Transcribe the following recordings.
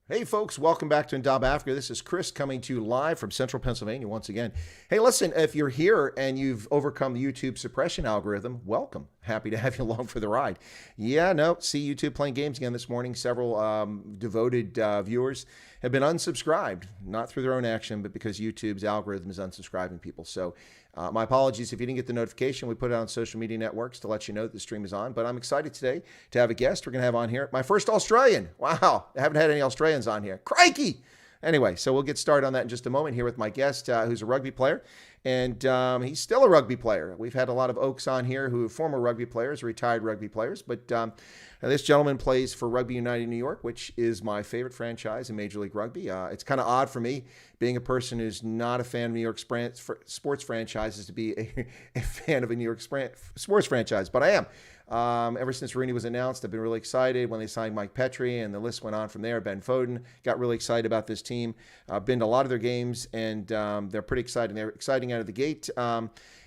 Hey, folks, welcome back to Indaba Africa. This is Chris coming to you live from central Pennsylvania once again. Hey, listen, if you're here and you've overcome the YouTube suppression algorithm, welcome. Happy to have you along for the ride. Yeah, no, see YouTube playing games again this morning. Several devoted viewers have been unsubscribed, not through their own action, but because YouTube's algorithm is unsubscribing people. So my apologies if you didn't get the notification. We put it on social media networks to let you know that the stream is on. But I'm excited today to have a guest we're going to have on here. My first Australian. Wow. I haven't had any Australians on here. Crikey. Anyway, so we'll get started on that in just a moment here with my guest, who's a rugby player. And he's still a rugby player. We've had a lot of Oaks on here who are former rugby players, retired rugby players. But this gentleman plays for Rugby United New York, which is my favorite franchise in Major League Rugby. It's kind of odd for me, being a person who's not a fan of New York sports franchises, to be a fan of a New York sports franchise. But I am. Ever since RUNY was announced, I've been really excited when they signed Mike Petrie, and the list went on from there. Ben Foden, got really excited about this team. I've been to a lot of their games, and they're pretty exciting. They're exciting out of the gate.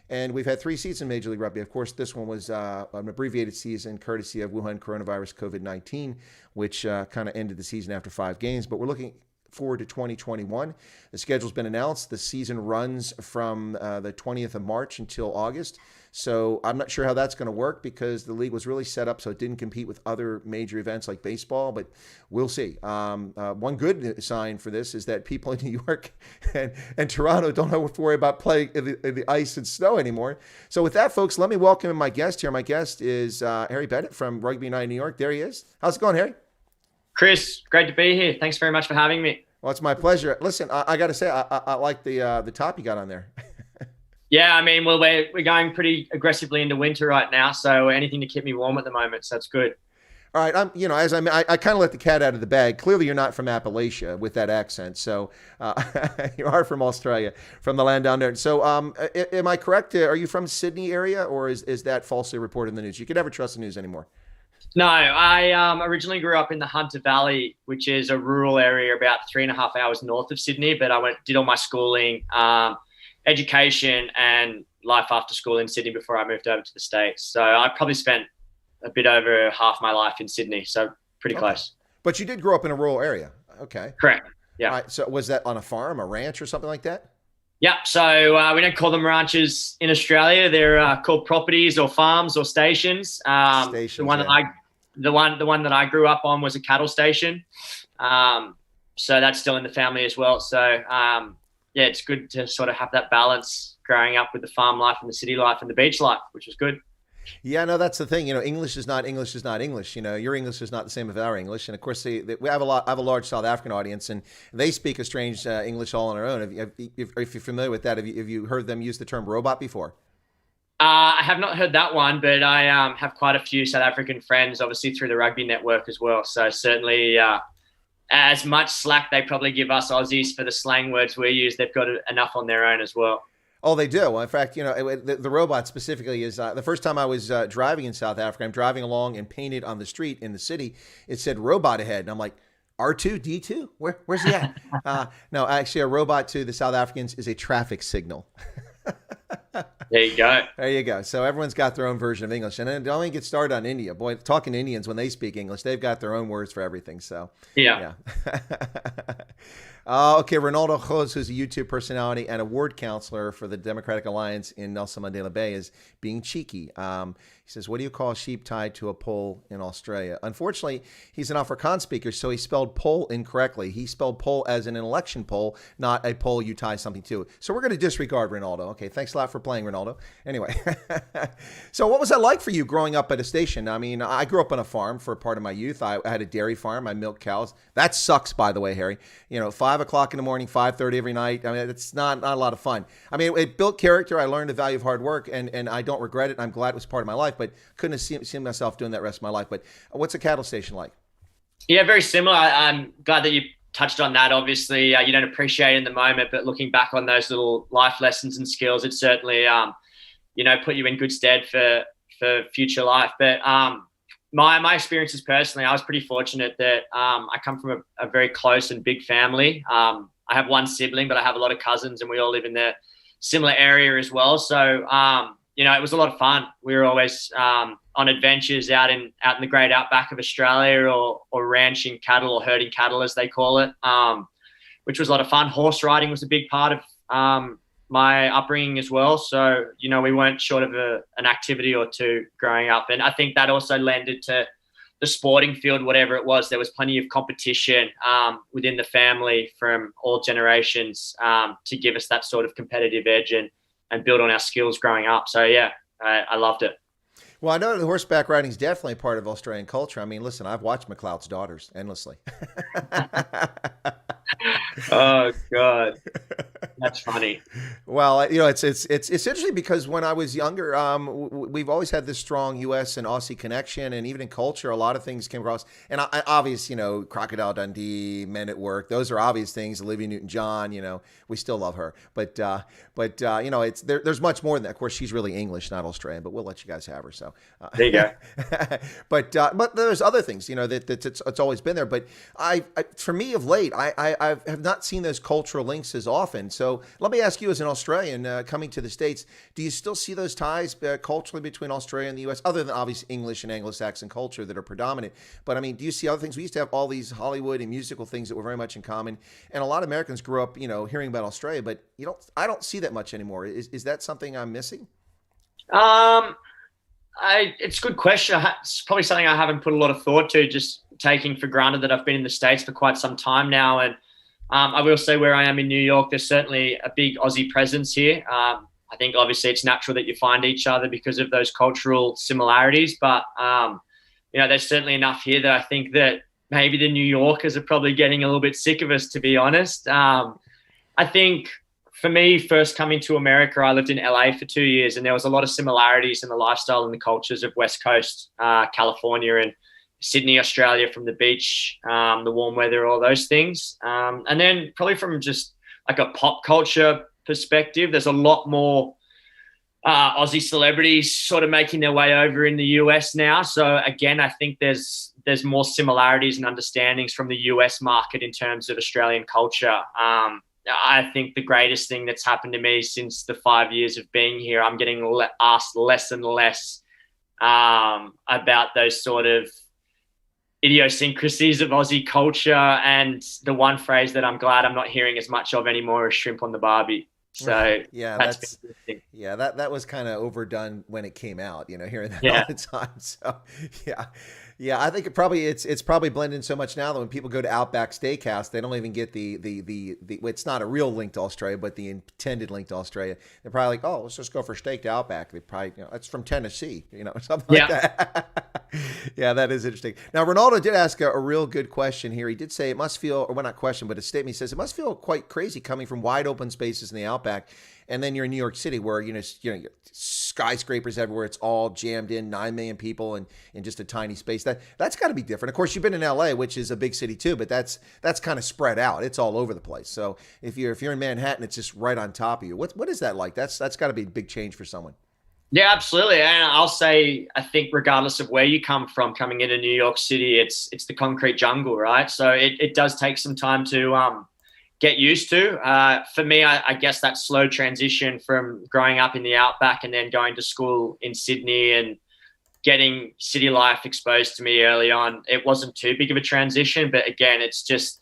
And we've had 3 seasons in Major League Rugby. Of course, this one was an abbreviated season courtesy of Wuhan coronavirus COVID-19, which kind of ended the season after 5 games. But we're looking forward to 2021. The schedule's been announced. The season runs from the 20th of March until August. So I'm not sure how that's going to work because the league was really set up so it didn't compete with other major events like baseball, but we'll see. One good sign for this is that people in New York and Toronto don't have to worry about playing in the ice and snow anymore. So with that, folks, let me welcome my guest here. My guest is Harry Bennett from Rugby United New York. There he is. How's it going, Harry? Chris, great to be here. Thanks very much for having me. Well, it's my pleasure. Listen, I got to say, I like the top you got on there. Yeah, I mean, well, we're going pretty aggressively into winter right now, so anything to keep me warm at the moment, so that's good. All right, I kind of let the cat out of the bag. Clearly, you're not from Appalachia with that accent, so you are from Australia, from the land down there. So, am I correct? Are you from Sydney area, or is that falsely reported in the news? You can never trust the news anymore. No, I originally grew up in the Hunter Valley, which is a rural area about 3.5 hours north of Sydney, but I did all my schooling, education and life after school in Sydney before I moved over to the States. So I probably spent a bit over half my life in Sydney, so pretty close. But you did grow up in a rural area. Okay. Correct. Yeah. All right, so was that on a farm, a ranch, or something like that? Yeah. So we don't call them ranches in Australia. They're called properties or farms or stations. Stations, the one that I grew up on was a cattle station. So that's still in the family as well. So yeah, it's good to sort of have that balance growing up with the farm life and the city life and the beach life, which was good. Yeah, no, that's the thing. English is not English is not English. Your English is not the same as our English. And of course, we have I have a large South African audience, and they speak a strange English all on their own. If you're familiar with that, have you heard them use the term robot before? I have not heard that one, but I have quite a few South African friends, obviously through the rugby network as well. So certainly, as much slack they probably give us Aussies for the slang words we use, they've got enough on their own as well. Oh, they do. Well, in fact, the robot specifically is the first time I was driving in South Africa. I'm driving along and painted on the street in the city. It said robot ahead. And I'm like, R2D2? Where's he at? No, actually, a robot to the South Africans is a traffic signal. There you go. There you go. So everyone's got their own version of English. And then don't even get started on India. Boy, talking to Indians, when they speak English, they've got their own words for everything. So, yeah. Okay, Ronaldo Jose, who's a YouTube personality and a ward counselor for the Democratic Alliance in Nelson Mandela Bay, is being cheeky. He says, what do you call a sheep tied to a pole in Australia? Unfortunately, he's an Afrikaans speaker, so he spelled pole incorrectly. He spelled pole as in an election pole, not a pole you tie something to. So we're going to disregard Ronaldo. Okay, thanks a lot for playing, Ronaldo. Anyway, so what was that like for you growing up at a station? I mean, I grew up on a farm for part of my youth. I had a dairy farm. I milked cows. That sucks, by the way, Harry. 5 o'clock in the morning, 5:30 every night. I mean, it's not a lot of fun. I mean, it built character. I learned the value of hard work, and I don't regret it. I'm glad it was part of my life, but couldn't have seen myself doing that rest of my life. But what's a cattle station like? Yeah, very similar. I'm glad that you touched on that. Obviously, you don't appreciate it in the moment, but looking back on those little life lessons and skills, it certainly, put you in good stead for future life. But my experiences personally, I was pretty fortunate that I come from a very close and big family. I have one sibling, but I have a lot of cousins, and we all live in the similar area as well. So it was a lot of fun. We were always on adventures out in the great outback of Australia, or ranching cattle, or herding cattle as they call it, which was a lot of fun. Horse riding was a big part of my upbringing as well. So, we weren't short of an activity or two growing up. And I think that also lended to the sporting field, whatever it was. There was plenty of competition within the family from all generations to give us that sort of competitive edge and build on our skills growing up. So, yeah, I loved it. Well, I know the horseback riding is definitely part of Australian culture. I mean, listen, I've watched McLeod's Daughters endlessly. Oh God, that's funny. Well, it's interesting because when I was younger, we've always had this strong U.S. and Aussie connection, and even in culture, a lot of things came across. And obvious, Crocodile Dundee, Men at Work, those are obvious things. Olivia Newton-John, we still love her, but it's there's much more than that. Of course, she's really English, not Australian, but we'll let you guys have her. So there you go. but there's other things, that it's always been there. But for me of late, I have not seen those cultural links as often. So let me ask you, as an Australian coming to the States, do you still see those ties culturally between Australia and the U.S., other than obviously English and Anglo-Saxon culture that are predominant? But I mean, do you see other things? We used to have all these Hollywood and musical things that were very much in common, and a lot of Americans grew up, hearing about Australia, but I don't see that much anymore. Is that something I'm missing? It's a good question. It's probably something I haven't put a lot of thought to, just taking for granted that I've been in the States for quite some time now. And I will say, where I am in New York, there's certainly a big Aussie presence here. I think obviously it's natural that you find each other because of those cultural similarities. But, there's certainly enough here that I think that maybe the New Yorkers are probably getting a little bit sick of us, to be honest. I think for me, first coming to America, I lived in LA for 2 years, and there was a lot of similarities in the lifestyle and the cultures of West Coast, California, and Sydney, Australia, from the beach, the warm weather, all those things. And then probably from just like a pop culture perspective, there's a lot more Aussie celebrities sort of making their way over in the US now. So again, I think there's more similarities and understandings from the US market in terms of Australian culture. I think the greatest thing that's happened to me since the 5 years of being here, I'm getting asked less and less about those sort of idiosyncrasies of Aussie culture. And the one phrase that I'm glad I'm not hearing as much of anymore is shrimp on the barbie. So yeah, that was kind of overdone when it came out, hearing that all the time. So yeah, I think it's probably blended in so much now that when people go to Outback Steakhouse, they don't even get the it's not a real link to Australia, but the intended link to Australia. They're probably like, oh, let's just go for steak to Outback. They probably, it's from Tennessee, something like that. Yeah, that is interesting. Now, Ronaldo did ask a real good question here. He did say it must feel, or well, not question, but a statement. He says it must feel quite crazy coming from wide open spaces in the Outback, and then you're in New York City where skyscrapers everywhere. It's all jammed in, 9 million people in just a tiny space. That's got to be different. Of course, you've been in LA, which is a big city too, but that's kind of spread out. It's all over the place. So if you're in Manhattan, it's just right on top of you. What is that like? That's got to be a big change for someone. Yeah, absolutely. And I'll say, I think regardless of where you come from, coming into New York City, it's the concrete jungle, right? So it does take some time to get used to. For me, I guess that slow transition from growing up in the Outback and then going to school in Sydney and getting city life exposed to me early on, it wasn't too big of a transition. But again, it's just,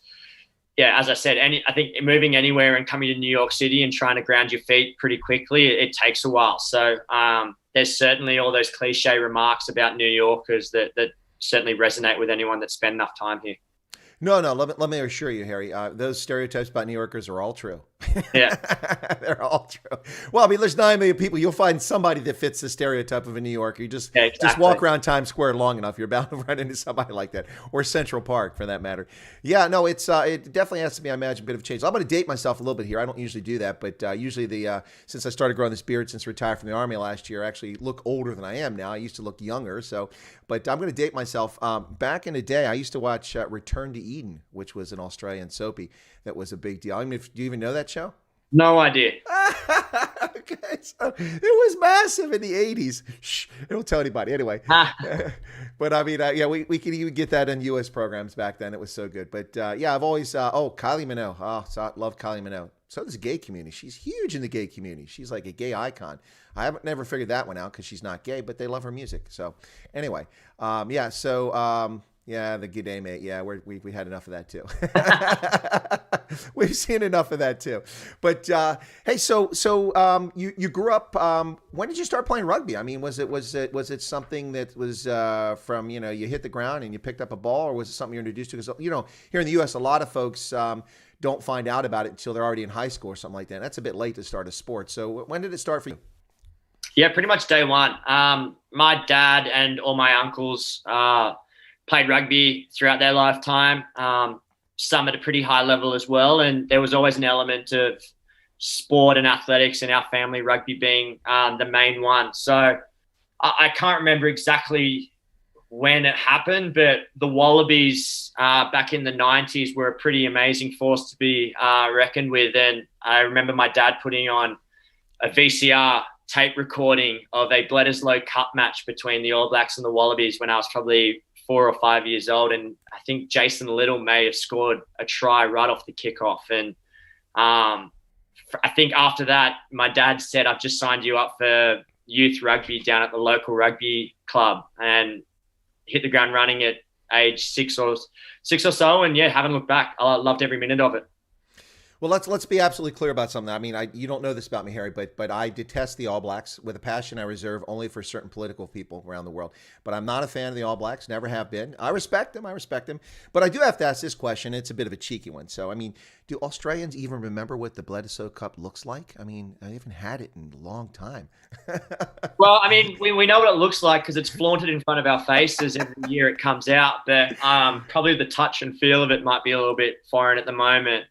yeah, as I said, I think moving anywhere and coming to New York City and trying to ground your feet pretty quickly, it takes a while. So there's certainly all those cliche remarks about New Yorkers that certainly resonate with anyone that's spent enough time here. No, let me assure you, Harry, those stereotypes about New Yorkers are all true. Yeah. They're all true. Well, I mean, there's 9 million people. You'll find somebody that fits the stereotype of a New Yorker. You just walk around Times Square long enough, you're bound to run into somebody like that, or Central Park for that matter. Yeah, no, it definitely has to be, I imagine, a bit of a change. I'm going to date myself a little bit here. I don't usually do that, but usually since I started growing this beard since I retired from the Army last year, I actually look older than I am now. I used to look younger, but I'm going to date myself. Back in the day, I used to watch Return to Eden, which was an Australian soapie that was a big deal. I mean, do you even know that show? No idea. Okay, so it was massive in the 80s. Shh, don't tell anybody. Anyway, but I mean, we could even get that in U.S. programs back then. It was so good. But yeah, I've always, Kylie Minogue. Oh, so I love Kylie Minogue. So does the gay community. She's huge in the gay community. She's like a gay icon. I haven't never figured that one out because she's not gay, but they love her music. So anyway, yeah. So yeah, the gay mate. Yeah, we had enough of that too. We've seen enough of that too. But hey, so you grew up. When did you start playing rugby? I mean, was it something that was from you hit the ground and you picked up a ball, or was it something you're introduced to? Because here in the U.S., a lot of folks don't find out about it until they're already in high school or something like that. That's a bit late to start a sport. So when did it start for you? Yeah, pretty much day one. My dad and all my uncles played rugby throughout their lifetime. Some at a pretty high level as well. And there was always an element of sport and athletics in our family, rugby being the main one. So I can't remember exactly when it happened, but the Wallabies back in the 90s were a pretty amazing force to be reckoned with. And I remember my dad putting on a VCR tape recording of a Bledisloe Cup match between the All Blacks and the Wallabies when I was probably 4 or 5 years old. And I think Jason Little may have scored a try right off the kickoff. And I think after that, my dad said, I've just signed you up for youth rugby down at the local rugby club, and hit the ground running at age six or so. And yeah, haven't looked back. I loved every minute of it. Well, let's be absolutely clear about something. I mean, you don't know this about me, Harry, but I detest the All Blacks with a passion I reserve only for certain political people around the world. But I'm not a fan of the All Blacks, never have been. I respect them, but I do have to ask this question. It's a bit of a cheeky one. So, I mean, do Australians even remember what the Bledisloe Cup looks like? I mean, I haven't had it in a long time. Well, I mean, we know what it looks like because it's flaunted in front of our faces every year it comes out. But probably the touch and feel of it might be a little bit foreign at the moment.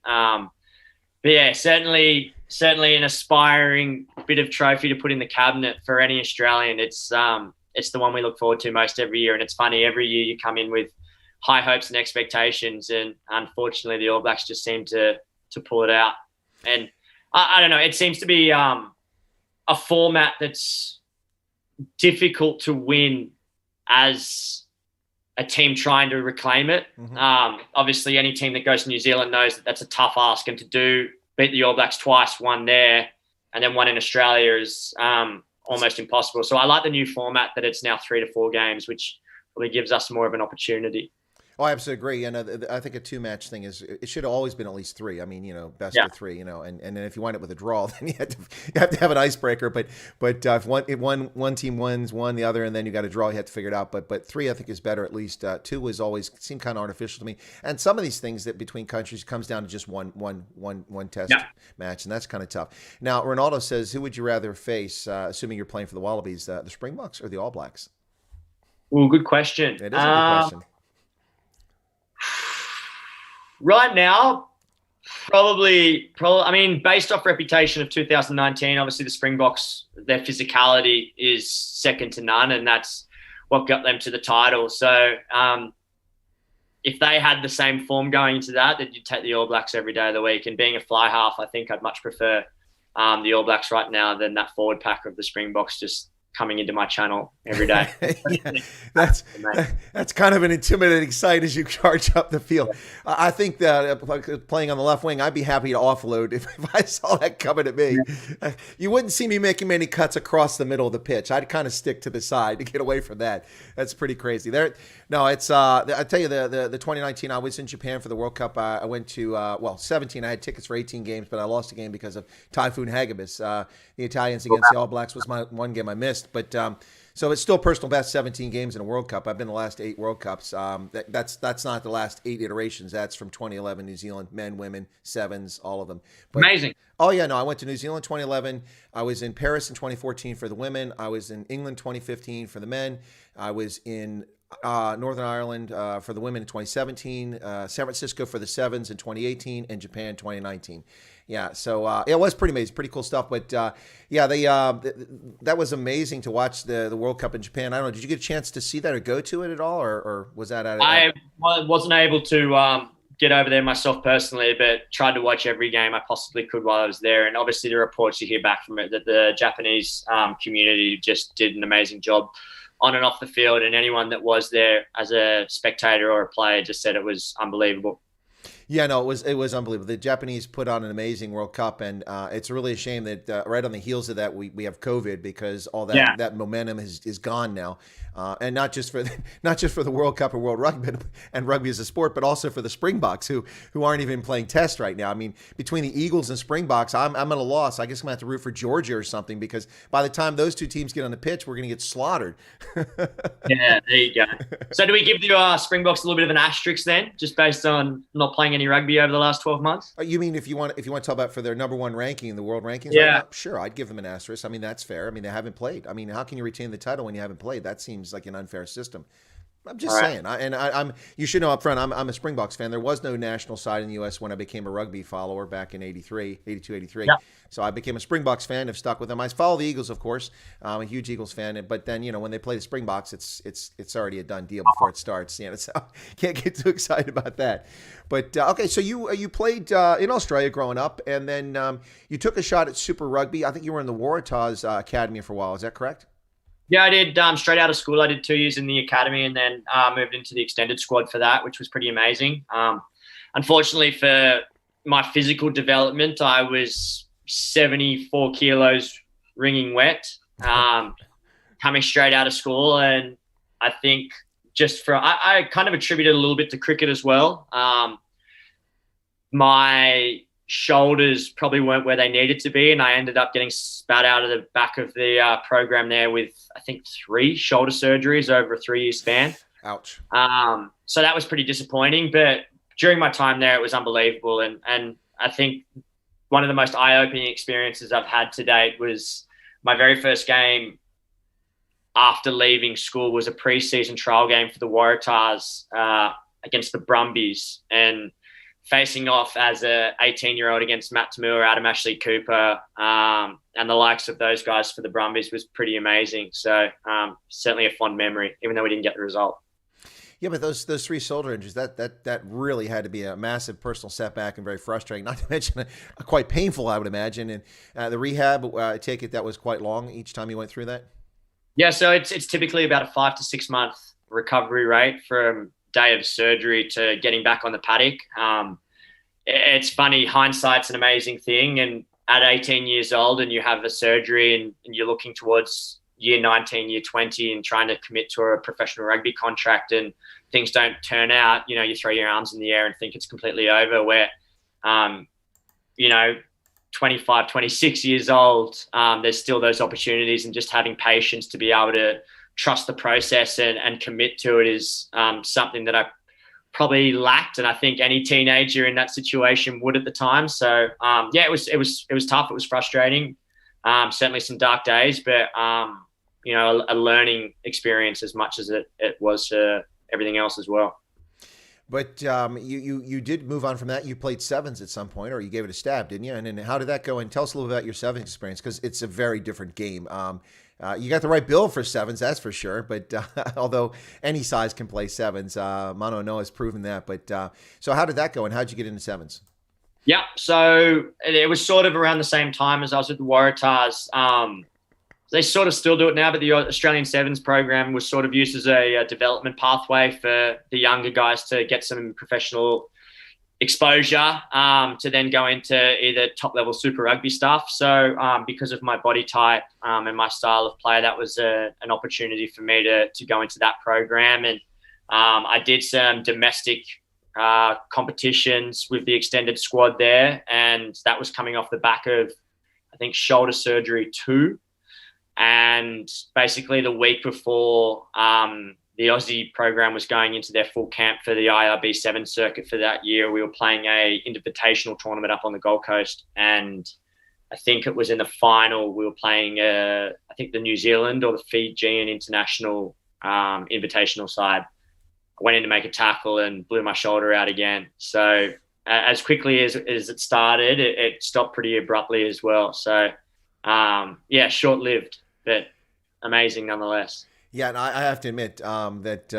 But yeah, certainly an aspiring bit of trophy to put in the cabinet for any Australian. It's the one we look forward to most every year. And it's funny, every year you come in with high hopes and expectations. And unfortunately, the All Blacks just seem to pull it out. And I don't know, it seems to be a format that's difficult to win as a team trying to reclaim it. Mm-hmm. Obviously, any team that goes to New Zealand knows that that's a tough ask, and to beat the All Blacks twice, one there and then one in Australia, is almost impossible. So I like the new format that it's now 3 to 4 games, which probably gives us more of an opportunity. Oh, I absolutely agree. I think a 2-match thing it should have always been at least 3. I mean, best of 3. And then if you wind up with a draw, then you have to have an icebreaker. But if one team wins one, the other, and then you got a draw, you have to figure it out. But 3, I think, is better at least. 2 was always seemed kind of artificial to me. And some of these things that between countries comes down to just one test match, and that's kind of tough. Now, Ronaldo says, who would you rather face, assuming you're playing for the Wallabies, the Springboks or the All Blacks? Well, good question. It is a good question. Right now, probably. I mean, based off reputation of 2019, obviously the Springboks, their physicality is second to none, and that's what got them to the title. So, if they had the same form going into that, then you'd take the All Blacks every day of the week. And being a fly half, I think I'd much prefer the All Blacks right now than that forward pack of the Springboks just coming into my channel every day. Yeah, that's kind of an intimidating sight as you charge up the field. I think that playing on the left wing, I'd be happy to offload if I saw that coming at me. You wouldn't see me making many cuts across the middle of the pitch. I'd kind of stick to the side to get away from that. That's pretty crazy. No, it's I tell you, the 2019, I was in Japan for the World Cup. I went to 17. I had tickets for 18 games, but I lost a game because of Typhoon Hagibis. The Italians against the All Blacks was my one game I missed. But so it's still personal best, 17 games in a World Cup. I've been the last 8 World Cups. That's not the last 8 iterations. That's from 2011, New Zealand, men, women, sevens, all of them. But, amazing. Oh, yeah, no, I went to New Zealand 2011. I was in Paris in 2014 for the women. I was in England 2015 for the men. I was in Northern Ireland for the women in 2017, San Francisco for the sevens in 2018, and Japan 2019. Yeah, so it was pretty amazing, pretty cool stuff. But yeah, that was amazing to watch the World Cup in Japan. I don't know, did you get a chance to see that or go to it at all, or was that at I wasn't able to get over there myself personally, but tried to watch every game I possibly could while I was there. And obviously the reports you hear back from it, that the Japanese community just did an amazing job on and off the field, and anyone that was there as a spectator or a player just said it was unbelievable. Yeah, no, it was unbelievable. The Japanese put on an amazing World Cup, and it's really a shame that right on the heels of that we have COVID, because all Yeah. that momentum is gone now, and not just for not just for the World Cup or World Rugby and rugby as a sport, but also for the Springboks who aren't even playing test right now. I mean, between the Eagles and Springboks, I'm at a loss. I guess I'm gonna have to root for Georgia or something, because by the time those two teams get on the pitch, we're gonna get slaughtered. Yeah, there you go. So do we give the Springboks a little bit of an asterisk then, just based on not playing any rugby over the last 12 months? You mean if you want to talk about for their number one ranking in the world rankings right Yeah. now? Sure, I'd give them an asterisk. I mean, that's fair. I mean, they haven't played. I mean, how can you retain the title when you haven't played? That seems like an unfair system. I'm just All right. saying. I'm. You should know up front. I'm a Springboks fan. There was no national side in the U.S. when I became a rugby follower back in 83, 82, 83. Yeah. So I became a Springboks fan. Have stuck with them. I follow the Eagles, of course. I'm a huge Eagles fan. But then when they play the Springboks, it's already a done deal before it starts. So can't get too excited about that. But okay, so you played in Australia growing up, and then you took a shot at Super Rugby. I think you were in the Waratahs Academy for a while. Is that correct? Yeah, I did. Straight out of school, I did 2 years in the academy, and then moved into the extended squad for that, which was pretty amazing. Unfortunately for my physical development, I was 74 kilos wringing wet, coming straight out of school. And I think I kind of attributed a little bit to cricket as well. My shoulders probably weren't where they needed to be, and I ended up getting spat out of the back of the program there with, I think, 3 shoulder surgeries over a 3-year span. Ouch. So that was pretty disappointing, but during my time there, it was unbelievable. And I think one of the most eye-opening experiences I've had to date was my very first game after leaving school was a pre-season trial game for the Waratahs against the Brumbies, and facing off as a 18-year-old against Mathieu, Adam Ashley Cooper, and the likes of those guys for the Brumbies was pretty amazing. So certainly a fond memory, even though we didn't get the result. Yeah, but those 3 shoulder injuries, that really had to be a massive personal setback and very frustrating. Not to mention quite painful, I would imagine. And the rehab, I take it that was quite long each time you went through that. Yeah, so it's typically about a 5 to 6 month recovery rate from day of surgery to getting back on the paddock. It's funny, hindsight's an amazing thing. And at 18 years old and you have a surgery and you're looking towards year 19, year 20 and trying to commit to a professional rugby contract and things don't turn out, you throw your arms in the air and think it's completely over, where, 25, 26 years old, there's still those opportunities, and just having patience to be able to trust the process and commit to it is something that I probably lacked, and I think any teenager in that situation would at the time. So it was tough. It was frustrating. Certainly some dark days, but a learning experience as much as it was everything else as well. But you did move on from that. You played sevens at some point, or you gave it a stab, didn't you? And then how did that go? And tell us a little about your sevens experience, because it's a very different game. You got the right build for sevens, that's for sure. But although any size can play sevens, Mano Noah has proven that. But so how did that go, and how did you get into sevens? Yeah, so it was sort of around the same time as I was with the Waratahs. They sort of still do it now, but the Australian Sevens program was sort of used as a development pathway for the younger guys to get some professional exposure to then go into either top-level Super Rugby stuff. So because of my body type and my style of play, that was an opportunity for me to go into that program. And I did some domestic competitions with the extended squad there, and that was coming off the back of, I think, shoulder surgery 2. And basically the week before the Aussie program was going into their full camp for the IRB 7 circuit for that year, we were playing a invitational tournament up on the Gold Coast. And I think it was in the final, we were playing, I think, the New Zealand or the Fijian international invitational side. I went in to make a tackle and blew my shoulder out again. So as quickly as it started, it stopped pretty abruptly as well. So, short-lived, but amazing nonetheless. Yeah, and I have to admit that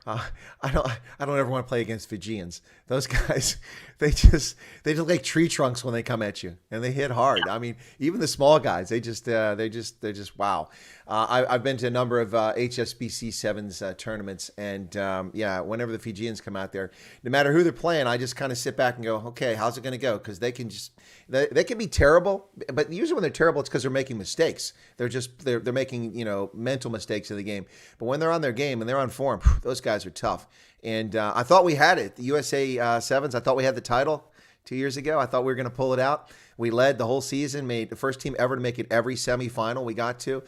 Uh, I don't ever want to play against Fijians. Those guys, they look like tree trunks when they come at you, and they hit hard. I mean, even the small guys, they're just wow. I've been to a number of HSBC sevens tournaments, and yeah, whenever the Fijians come out there, no matter who they're playing, I just kind of sit back and go, okay, how's it going to go? Because they can be terrible, but usually when they're terrible, it's because they're making mistakes. They're making mental mistakes in the game. But when they're on their game and they're on form, those guys are tough. And I thought we had it. The USA Sevens, I thought we had the title 2 years ago. I thought we were going to pull it out. We led the whole season, made the first team ever to make it every semifinal we got to.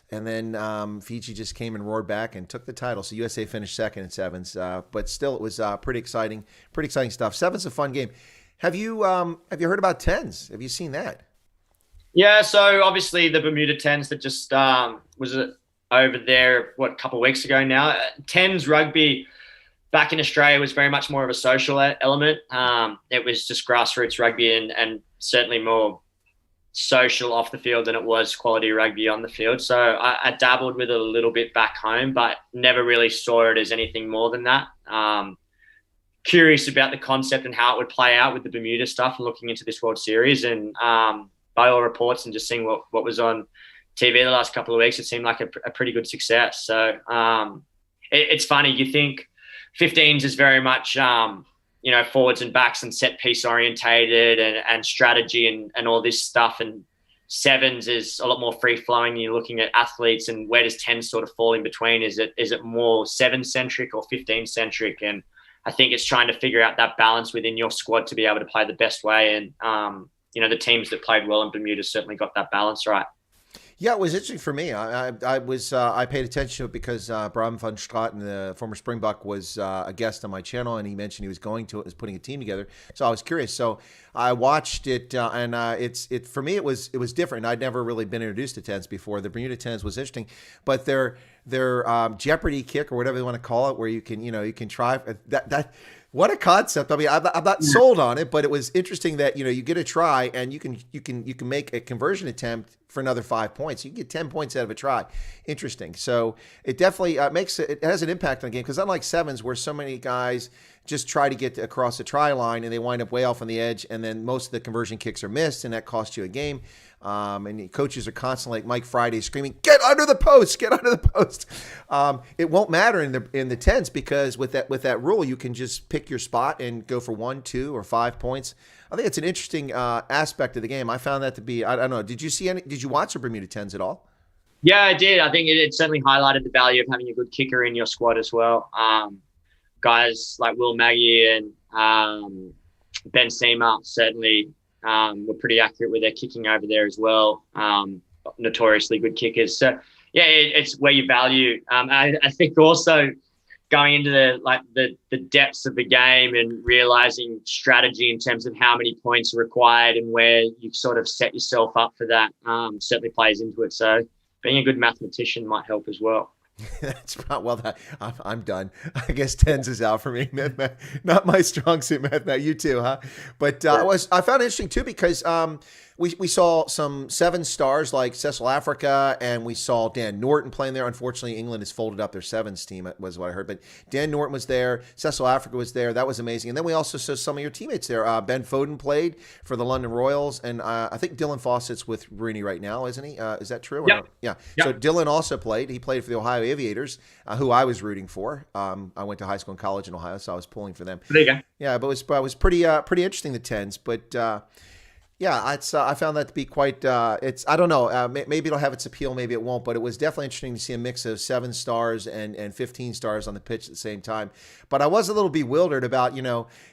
And then Fiji just came and roared back and took the title. So USA finished second in sevens. But still, it was pretty exciting stuff. Sevens is a fun game. Have you heard about tens? Have you seen that? Yeah, so obviously the Bermuda tens that just was over there, a couple of weeks ago now. Tens rugby back in Australia was very much more of a social element. It was just grassroots rugby and certainly more social off the field than it was quality rugby on the field. So I dabbled with it a little bit back home, but never really saw it as anything more than that. Curious about the concept and how it would play out with the Bermuda stuff and looking into this World Series. And by all reports and just seeing what was on TV the last couple of weeks, it seemed like a pretty good success. So it's funny. You think 15s is very much, forwards and backs and set piece orientated and strategy and all this stuff. And sevens is a lot more free flowing. You're looking at athletes and where does 10 sort of fall in between? Is it more 7 centric or 15 centric? And I think it's trying to figure out that balance within your squad to be able to play the best way. And, the teams that played well in Bermuda certainly got that balance right. Yeah, it was interesting for me. I paid attention to it because Bram van Straten, the former Springbok, was a guest on my channel, and he mentioned he was putting a team together. So I was curious. So I watched it, and it for me it was different. I'd never really been introduced to tens before. The Bermuda tens was interesting, but their Jeopardy kick or whatever they want to call it, where you can try that. What a concept! I mean, I'm not sold on it, but it was interesting that you get a try and you can make a conversion attempt for another 5 points. You can get 10 points out of a try. Interesting. So it definitely it has an impact on the game because unlike sevens, where so many guys just try to get across the try line and they wind up way off on the edge, and then most of the conversion kicks are missed, and that costs you a game. And the coaches are constantly like Mike Friday screaming, "Get under the post! Get under the post!" It won't matter in the tens because with that rule, you can just pick your spot and go for 1, 2, or 5 points. I think it's an interesting aspect of the game. I found that to be. I don't know. Did you watch the Bermuda tens at all? Yeah, I did. I think it certainly highlighted the value of having a good kicker in your squad as well. Guys like Will Maggie and Ben Seamer certainly were pretty accurate with their kicking over there as well. Notoriously good kickers. So yeah, it's where you value. I think also going into the depths of the game and realizing strategy in terms of how many points are required and where you sort of set yourself up for that certainly plays into it. So being a good mathematician might help as well. That's well. I'm done. I guess tens is out for me. Not my strong suit, math. You too, huh? But I found it interesting too because we saw some 7 stars like Cecil Africa, and we saw Dan Norton playing there. Unfortunately, England has folded up their sevens team, was what I heard. But Dan Norton was there. Cecil Africa was there. That was amazing. And then we also saw some of your teammates there. Ben Foden played for the London Royals, and I think Dylan Fawcett's with RUNY right now, isn't he? Is that true? Yeah. Yeah. Yep. So Dylan also played. He played for the Ohio Aviators, who I was rooting for. I went to high school and college in Ohio, so I was pulling for them. There you go. Yeah, but it was pretty interesting, the tens. But yeah, I found that to be quite. I don't know. Maybe it'll have its appeal, maybe it won't. But it was definitely interesting to see a mix of 7 stars and 15 stars on the pitch at the same time. But I was a little bewildered about,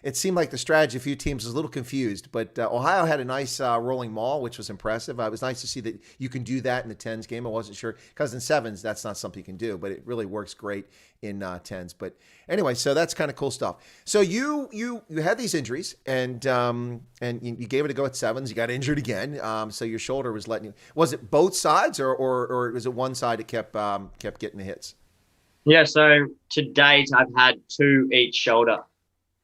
it seemed like the strategy of a few teams was a little confused. But Ohio had a nice rolling maul, which was impressive. It was nice to see that you can do that in the tens game. I wasn't sure because in sevens that's not something you can do, but it really works great in tens. But anyway, so that's kind of cool stuff. So you had these injuries and you gave it a go at sevens. You got injured again. So your shoulder was letting you. Was it both sides or was it one side that kept getting the hits? Yeah. So to date, I've had 2 each shoulder.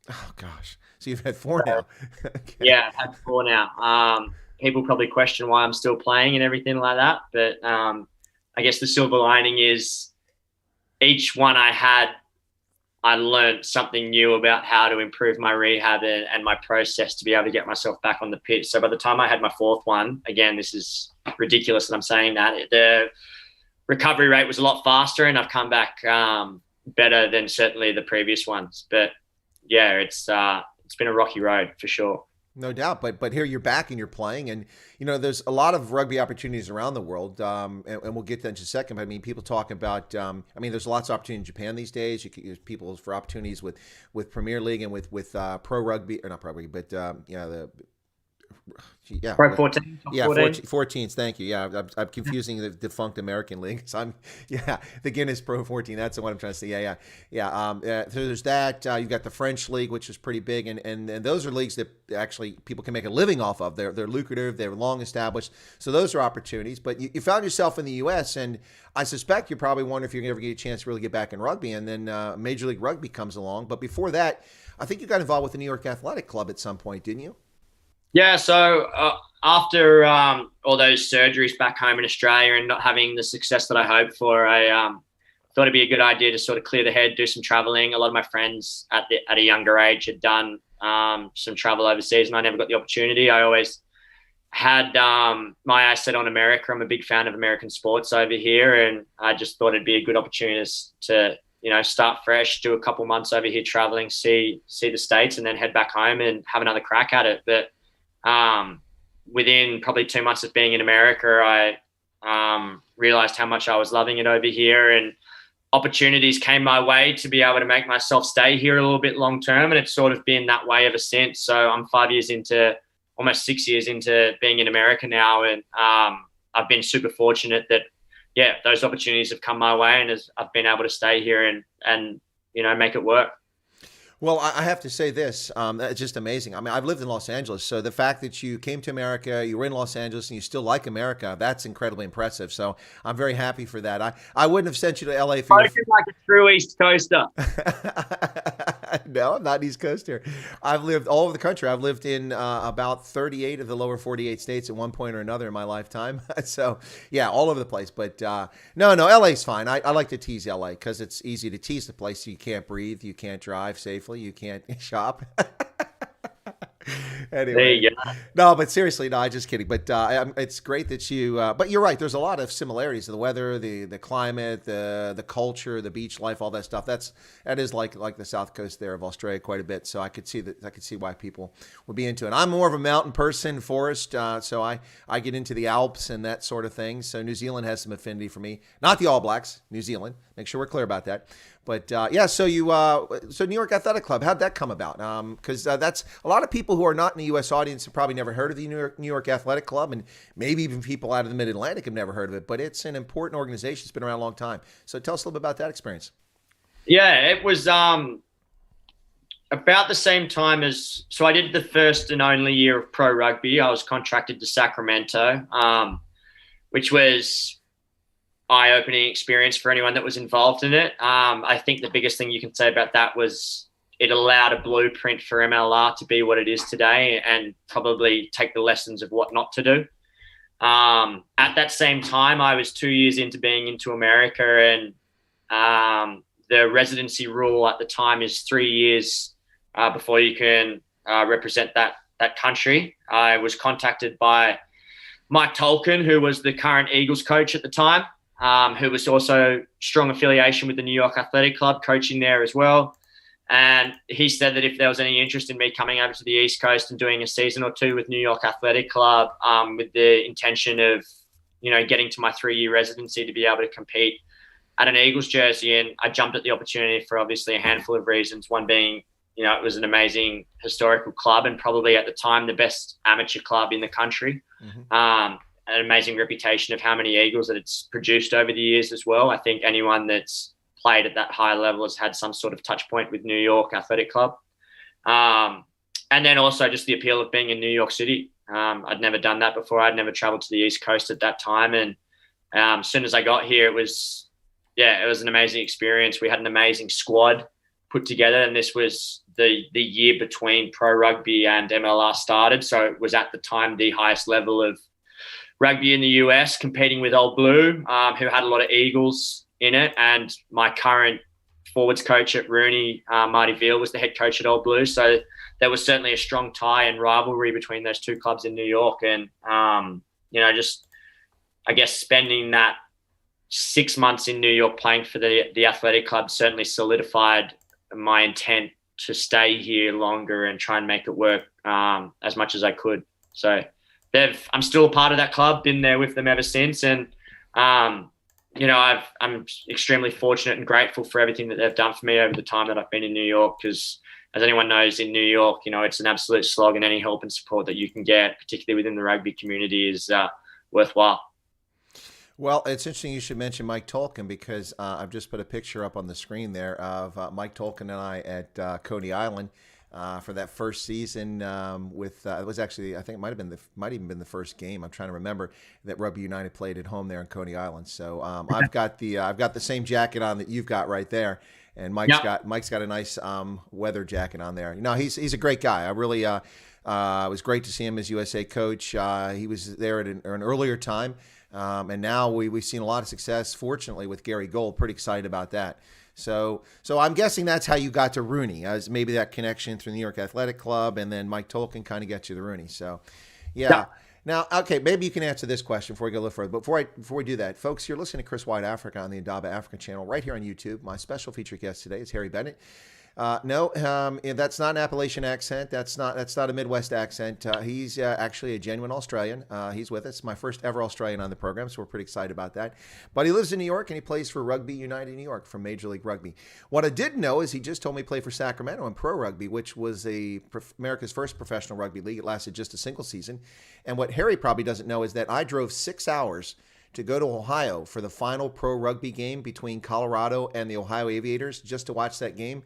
Oh gosh. So you've had 4 now. Okay. Yeah, I've had 4 now. People probably question why I'm still playing and everything like that, but I guess the silver lining is each one I had I learned something new about how to improve my rehab and my process to be able to get myself back on the pitch. So by the time I had my fourth one, again, this is ridiculous that I'm saying that, the recovery rate was a lot faster, and I've come back better than certainly the previous ones. But yeah, it's been a rocky road for sure. No doubt, but here you're back and you're playing, and there's a lot of rugby opportunities around the world, and we'll get to that in just a second. But I mean, people talk about, there's lots of opportunity in Japan these days. There's people for opportunities with Premier League and with pro rugby, or not pro rugby, but Pro 14. Yeah, 14s. Thank you. Yeah, I'm confusing the defunct American League. So the Guinness Pro 14. That's what I'm trying to say. So there's that. You've got the French League, which is pretty big, and those are leagues that actually people can make a living off of. They're lucrative. They're long established. So those are opportunities. But you found yourself in the U.S., and I suspect you're probably wondering if you're going to ever get a chance to really get back in rugby. And then Major League Rugby comes along. But before that, I think you got involved with the New York Athletic Club at some point, didn't you? Yeah, so after all those surgeries back home in Australia and not having the success that I hoped for, I thought it'd be a good idea to sort of clear the head, do some traveling. A lot of my friends at a younger age had done some travel overseas, and I never got the opportunity. I always had my eyes set on America. I'm a big fan of American sports over here, and I just thought it'd be a good opportunity to start fresh, do a couple months over here traveling, see the States, and then head back home and have another crack at it. But within probably 2 months of being in America, I realized how much I was loving it over here, and opportunities came my way to be able to make myself stay here a little bit long term. And it's sort of been that way ever since. So I'm 5 years into, almost 6 years into being in America now. And I've been super fortunate that, those opportunities have come my way, and I've been able to stay here and make it work. Well, I have to say this, it's just amazing. I mean, I've lived in Los Angeles, so the fact that you came to America, you were in Los Angeles, and you still like America, that's incredibly impressive. So I'm very happy for that. I wouldn't have sent you to LA for like a true East Coaster. No, I'm not an East Coaster. I've lived all over the country. I've lived in about 38 of the lower 48 states at one point or another in my lifetime. So, yeah, all over the place. But no, LA's fine. I like to tease LA because it's easy to tease the place. You can't breathe. You can't drive safely. You can't shop. Anyway, there you go. No, but seriously, no, I'm just kidding. But it's great that you. But you're right. There's a lot of similarities: the weather, the climate, the culture, the beach life, all that stuff. That is like the South Coast there of Australia quite a bit. So I could see that. I could see why people would be into it. I'm more of a mountain person, forest. So I get into the Alps and that sort of thing. So New Zealand has some affinity for me. Not the All Blacks, New Zealand. Make sure we're clear about that. But so New York Athletic Club, how'd that come about? Because that's a lot of people who are not in the U.S. audience have probably never heard of the New York Athletic Club, and maybe even people out of the Mid-Atlantic have never heard of it. But it's an important organization. It's been around a long time. So tell us a little bit about that experience. Yeah, it was about the same time so I did the first and only year of pro rugby. I was contracted to Sacramento, which was eye-opening experience for anyone that was involved in it. I think the biggest thing you can say about that was it allowed a blueprint for MLR to be what it is today, and probably take the lessons of what not to do. At that same time, I was 2 years into being into America, and the residency rule at the time is 3 years before you can represent that country. I was contacted by Mike Tolkien, who was the current Eagles coach at the time, who was also strong affiliation with the New York Athletic Club, coaching there as well. And he said that if there was any interest in me coming over to the East Coast and doing a season or two with New York Athletic Club, with the intention of, getting to my 3-year residency to be able to compete at an Eagles jersey. And I jumped at the opportunity for obviously a handful of reasons. One being, it was an amazing historical club, and probably at the time the best amateur club in the country. Mm-hmm. An amazing reputation of how many Eagles that it's produced over the years as well. I think anyone that's played at that high level has had some sort of touch point with New York Athletic Club. And then also just the appeal of being in New York City. I'd never done that before. I'd never traveled to the East Coast at that time. And as soon as I got here, it was an amazing experience. We had an amazing squad put together, and this was the year between pro rugby and MLR started. So it was at the time the highest level of rugby in the US, competing with Old Blue, who had a lot of Eagles in it. And my current forwards coach at RUNY, Marty Veal, was the head coach at Old Blue. So there was certainly a strong tie and rivalry between those two clubs in New York. And, just, I guess, spending that 6 months in New York playing for the athletic club certainly solidified my intent to stay here longer and try and make it work as much as I could. So I'm still a part of that club, been there with them ever since. And, I'm extremely fortunate and grateful for everything that they've done for me over the time that I've been in New York, because as anyone knows, in New York, it's an absolute slog, and any help and support that you can get, particularly within the rugby community, is worthwhile. Well, it's interesting you should mention Mike Tolkien, because I've just put a picture up on the screen there of Mike Tolkien and I at Coney Island for that first season. It was actually, I think it might even been the first game. I'm trying to remember that Rugby United played at home there in Coney Island. So I've got the same jacket on that you've got right there, and Mike's got a nice weather jacket on there. He's a great guy. I really it was great to see him as USA coach. He was there at an earlier time. And now we've seen a lot of success, fortunately, with Gary Gold. Pretty excited about that. So I'm guessing that's how you got to RUNY, as maybe that connection through New York Athletic Club, and then Mike Tolkien kind of gets you the RUNY. So, yeah. Now, okay, maybe you can answer this question before we go a little further. But before we do that, folks, you're listening to Chris White Africa on the Indaba Africa channel right here on YouTube. My special featured guest today is Harry Bennett. No, that's not an Appalachian accent. That's not a Midwest accent. He's actually a genuine Australian. He's with us. My first ever Australian on the program, so we're pretty excited about that. But he lives in New York, and he plays for Rugby United New York from Major League Rugby. What I didn't know is he just told me he played for Sacramento in Pro Rugby, which was America's first professional rugby league. It lasted just a single season. And what Harry probably doesn't know is that I drove 6 hours to go to Ohio for the final Pro Rugby game between Colorado and the Ohio Aviators, just to watch that game.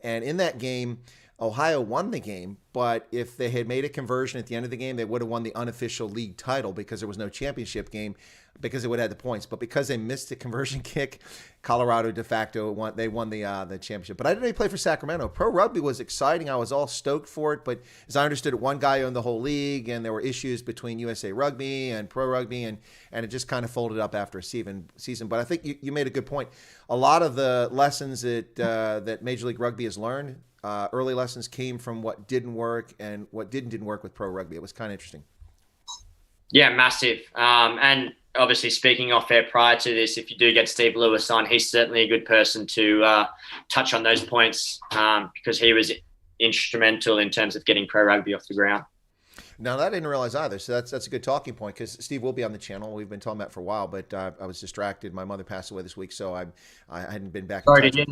And in that game, Ohio won the game, but if they had made a conversion at the end of the game, they would have won the unofficial league title, because there was no championship game, because they would have had the points. But because they missed the conversion kick, Colorado de facto won. They won the championship. But I didn't really play for Sacramento. Pro Rugby was exciting. I was all stoked for it. But as I understood it, one guy owned the whole league, and there were issues between USA Rugby and Pro Rugby, and it just kind of folded up after a season. But I think you made a good point. A lot of the lessons that Major League Rugby has learned, early lessons, came from what didn't work and what didn't work with Pro Rugby. It was kind of interesting. Yeah, massive. And obviously, speaking off air prior to this, if you do get Steve Lewis on, he's certainly a good person to touch on those points, because he was instrumental in terms of getting Pro Rugby off the ground. Now, that I didn't realize either, so that's a good talking point, because Steve will be on the channel. We've been talking about it for a while, but I was distracted. My mother passed away this week, so I hadn't been back. Sorry, did you?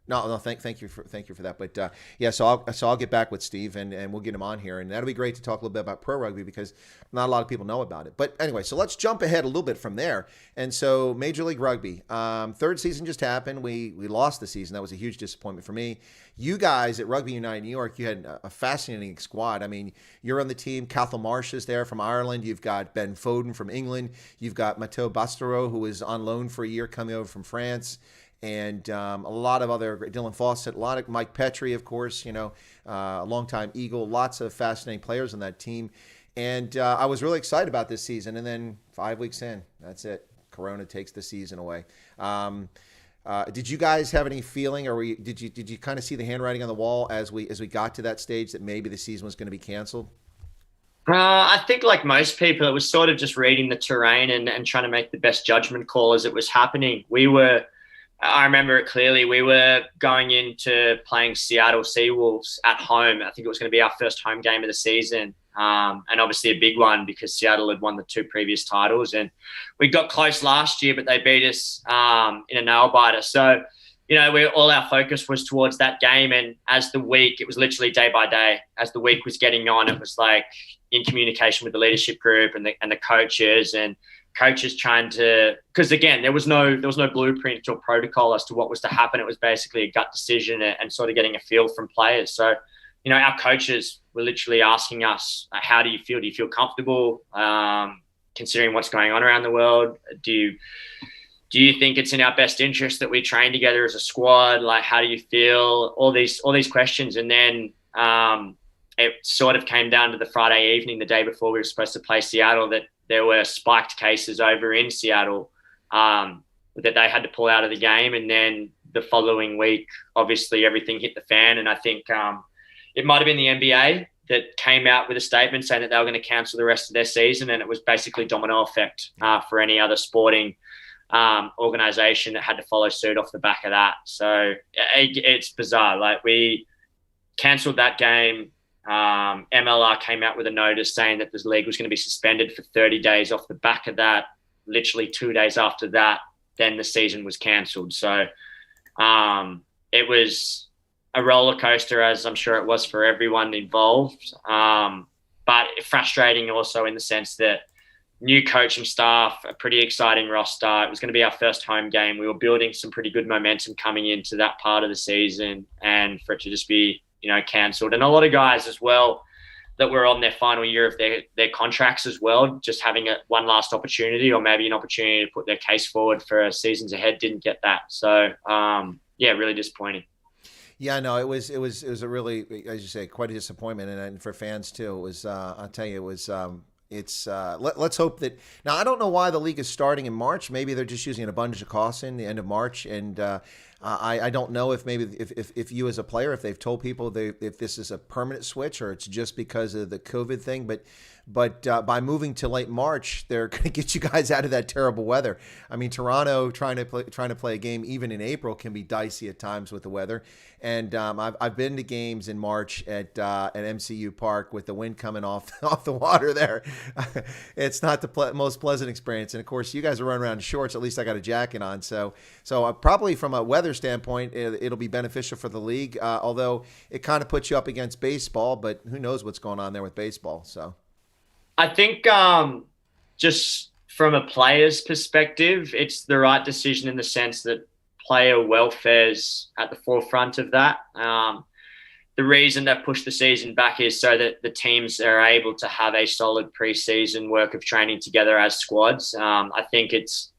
No. Thank you for that. But so I'll get back with Steve, and we'll get him on here, and that'll be great to talk a little bit about Pro Rugby, because not a lot of people know about it. But anyway, so let's jump ahead a little bit from there. And so Major League Rugby, third season just happened. We lost the season. That was a huge disappointment for me. You guys at Rugby United New York, you had a fascinating squad. I mean, you're on the team. Cathal Marsh is there from Ireland. You've got Ben Foden from England. You've got Mathieu Bastareaud, who was on loan for a year, coming over from France. And a lot of other, Dylan Fawcett, a lot of Mike Petrie, of course, a longtime Eagle, lots of fascinating players on that team. And I was really excited about this season. And then 5 weeks in, that's it. Corona takes the season away. Did you guys have any feeling, or did you kind of see the handwriting on the wall as we got to that stage that maybe the season was going to be canceled? I think, like most people, it was sort of just reading the terrain and trying to make the best judgment call as it was happening. I remember it clearly. We were going into playing Seattle Seawolves at home. I think it was going to be our first home game of the season. And obviously a big one, because Seattle had won the 2 previous titles. And we got close last year, but they beat us in a nail-biter. So, all our focus was towards that game. And as the week, it was literally day by day. As the week was getting on, it was like in communication with the leadership group and the coaches, and coaches trying to, because again, there was no blueprint or protocol as to what was to happen. It was basically a gut decision and sort of getting a feel from players. So, our coaches were literally asking us, how do you feel? Do you feel comfortable considering what's going on around the world? Do you think it's in our best interest that we train together as a squad? Like, how do you feel? All these questions. And then it sort of came down to the Friday evening, the day before we were supposed to play Seattle, that there were spiked cases over in Seattle that they had to pull out of the game. And then the following week, obviously everything hit the fan. And I think it might have been the NBA that came out with a statement saying that they were going to cancel the rest of their season. And it was basically domino effect for any other sporting organization that had to follow suit off the back of that. So it's bizarre. Like, we cancelled that game. MLR came out with a notice saying that this league was going to be suspended for 30 days off the back of that. Literally 2 days after that, then the season was cancelled. So it was a roller coaster, as I'm sure it was for everyone involved. But frustrating also in the sense that new coaching staff, a pretty exciting roster. It was going to be our first home game. We were building some pretty good momentum coming into that part of the season, and for it to just be, cancelled. And a lot of guys as well that were on their final year of their contracts as well, just having one last opportunity, or maybe an opportunity to put their case forward for seasons ahead, didn't get that. So, really disappointing. Yeah, no, it was a really, as you say, quite a disappointment, and for fans too. It was, I'll tell you, it was. Let's hope that now. I don't know why the league is starting in March. Maybe they're just using an abundance of caution, the end of March, and I don't know if maybe if you as a player, if they've told people if this is a permanent switch or it's just because of the COVID thing, but by moving to late March, they're going to get you guys out of that terrible weather. I mean, Toronto trying to play a game even in April can be dicey at times with the weather. And I've been to games in March at MCU Park with the wind coming off the water there. It's not the most pleasant experience. And of course, you guys are running around in shorts. At least I got a jacket on. So probably from a weather standpoint, it'll be beneficial for the league. Although it kind of puts you up against baseball, but who knows what's going on there with baseball. So I think just from a player's perspective, it's the right decision in the sense that player welfare's at the forefront of that. The reason they've pushed the season back is so that the teams are able to have a solid preseason work of training together as squads. I think it's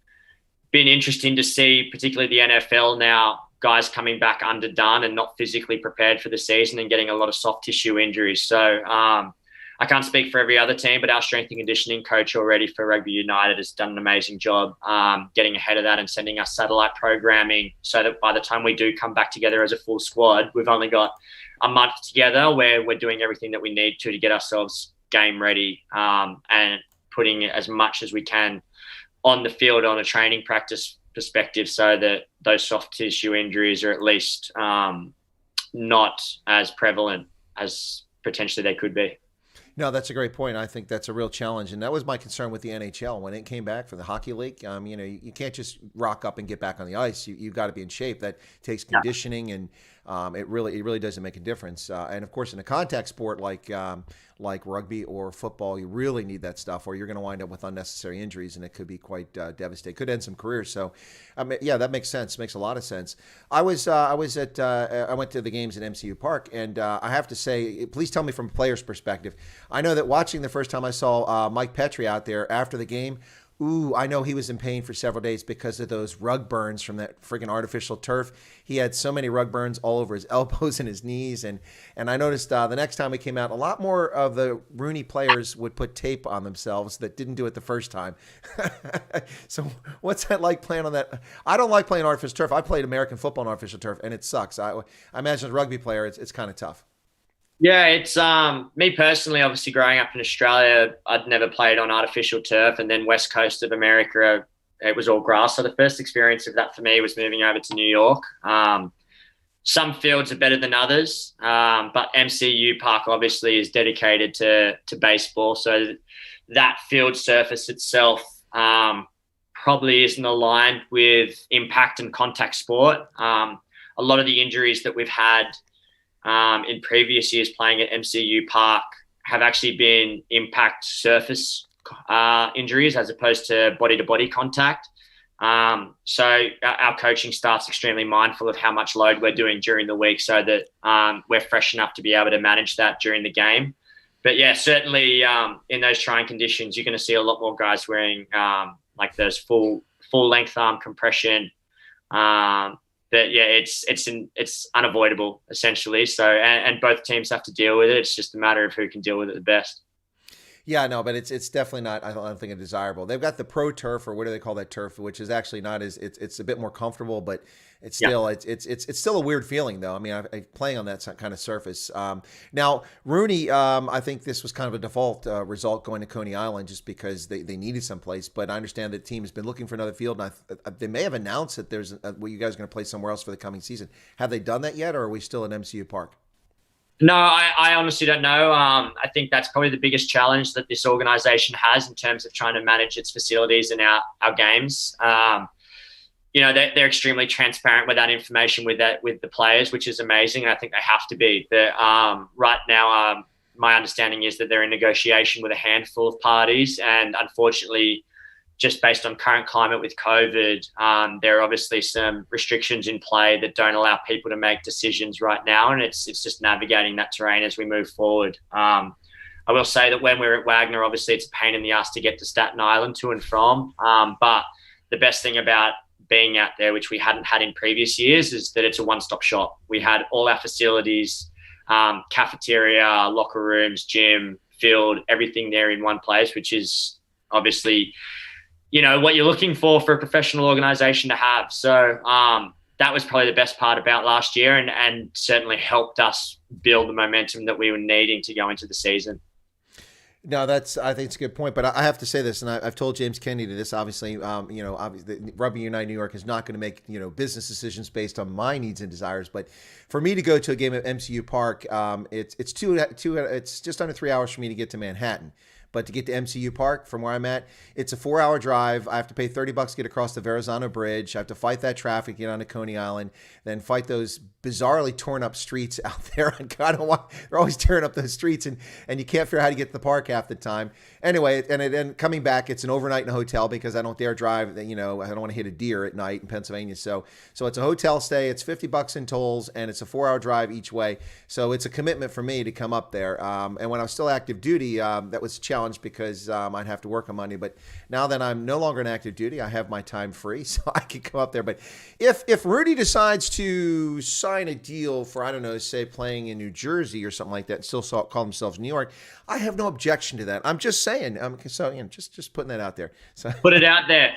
been interesting to see, particularly the NFL now, guys coming back underdone and not physically prepared for the season and getting a lot of soft tissue injuries. So I can't speak for every other team, but our strength and conditioning coach already for Rugby United has done an amazing job getting ahead of that and sending us satellite programming so that by the time we do come back together as a full squad, we've only got a month together where we're doing everything that we need to get ourselves game ready and putting as much as we can on the field on a training practice perspective so that those soft tissue injuries are at least not as prevalent as potentially they could be. No, that's a great point. I think that's a real challenge, and that was my concern with the NHL when it came back for the hockey league. You can't just rock up and get back on the ice. You've got to be in shape. That takes conditioning, and it really doesn't make a difference. And of course, in a contact sport like rugby or football, you really need that stuff, or you're going to wind up with unnecessary injuries, and it could be quite devastating. Could end some careers. So, that makes sense. Makes a lot of sense. I went to the games at MCU Park, and I have to say, please tell me from a player's perspective. I know that watching the first time I saw Mike Petrie out there after the game, I know he was in pain for several days because of those rug burns from that friggin' artificial turf. He had so many rug burns all over his elbows and his knees. And I noticed the next time we came out, a lot more of the RUNY players would put tape on themselves that didn't do it the first time. So what's that like playing on that? I don't like playing artificial turf. I played American football on artificial turf, and it sucks. I imagine as a rugby player, it's kind of tough. Yeah, it's me personally, obviously growing up in Australia, I'd never played on artificial turf, and then West Coast of America, it was all grass. So the first experience of that for me was moving over to New York. Some fields are better than others, but MCU Park obviously is dedicated to baseball. So that field surface itself probably isn't aligned with impact and contact sport. A lot of the injuries that we've had in previous years playing at MCU Park have actually been impact surface injuries as opposed to body-to-body contact. So our coaching staff's extremely mindful of how much load we're doing during the week so that we're fresh enough to be able to manage that during the game. But yeah, certainly in those trying conditions, you're going to see a lot more guys wearing like those full-length arm compression. But yeah, it's unavoidable essentially. So and both teams have to deal with it. It's just a matter of who can deal with it the best. Yeah, no, but it's definitely not. I don't think it's desirable. They've got the pro turf, or what do they call that turf, which is actually not as it's a bit more comfortable, but it's Yeah. still it's still a weird feeling though. I mean, I playing on that kind of surface. Now RUNY, I think this was kind of a default result going to Coney Island just because they needed someplace. But I understand that the team has been looking for another field, and they may have announced that there's well, you guys are going to play somewhere else for the coming season. Have they done that yet, or are we still at MCU Park? No, I honestly don't know. I think that's probably the biggest challenge that this organization has in terms of trying to manage its facilities and our games. They're extremely transparent with that information with the players, which is amazing. And I think they have to be. But right now, my understanding is that they're in negotiation with a handful of parties, and unfortunately, just based on current climate with COVID, there are obviously some restrictions in play that don't allow people to make decisions right now, and it's just navigating that terrain as we move forward. I will say that when we're at Wagner, obviously it's a pain in the ass to get to Staten Island to and from, but the best thing about being out there, which we hadn't had in previous years, is that it's a one-stop shop. We had all our facilities, cafeteria, locker rooms, gym, field, everything there in one place, which is obviously what you're looking for a professional organization to have. So that was probably the best part about last year, and certainly helped us build the momentum that we were needing to go into the season. No, I think it's a good point, but I have to say this, and I've told James Kennedy this. Obviously, obviously, Rugby United New York is not going to make business decisions based on my needs and desires. But for me to go to a game at MCU Park, it's just under 3 hours for me to get to Manhattan. But to get to MCU Park from where I'm at, it's a 4-hour drive. I have to pay $30 to get across the Verrazano Bridge. I have to fight that traffic, get onto Coney Island, then fight those bizarrely torn up streets out there. I don't want, they're always tearing up those streets, and you can't figure out how to get to the park half the time. Anyway, and coming back, it's an overnight in a hotel because I don't dare drive. I don't want to hit a deer at night in Pennsylvania. So it's a hotel stay. It's $50 in tolls, and it's a 4-hour drive each way. So it's a commitment for me to come up there. And when I was still active duty, that was a challenge because I'd have to work on Monday. But now that I'm no longer in active duty, I have my time free, so I can come up there. But if RUNY decides to sign a deal for, I don't know, say playing in New Jersey or something like that, and still call themselves New York, I have no objection to that. I'm just saying. So just putting that out there. So put it out there.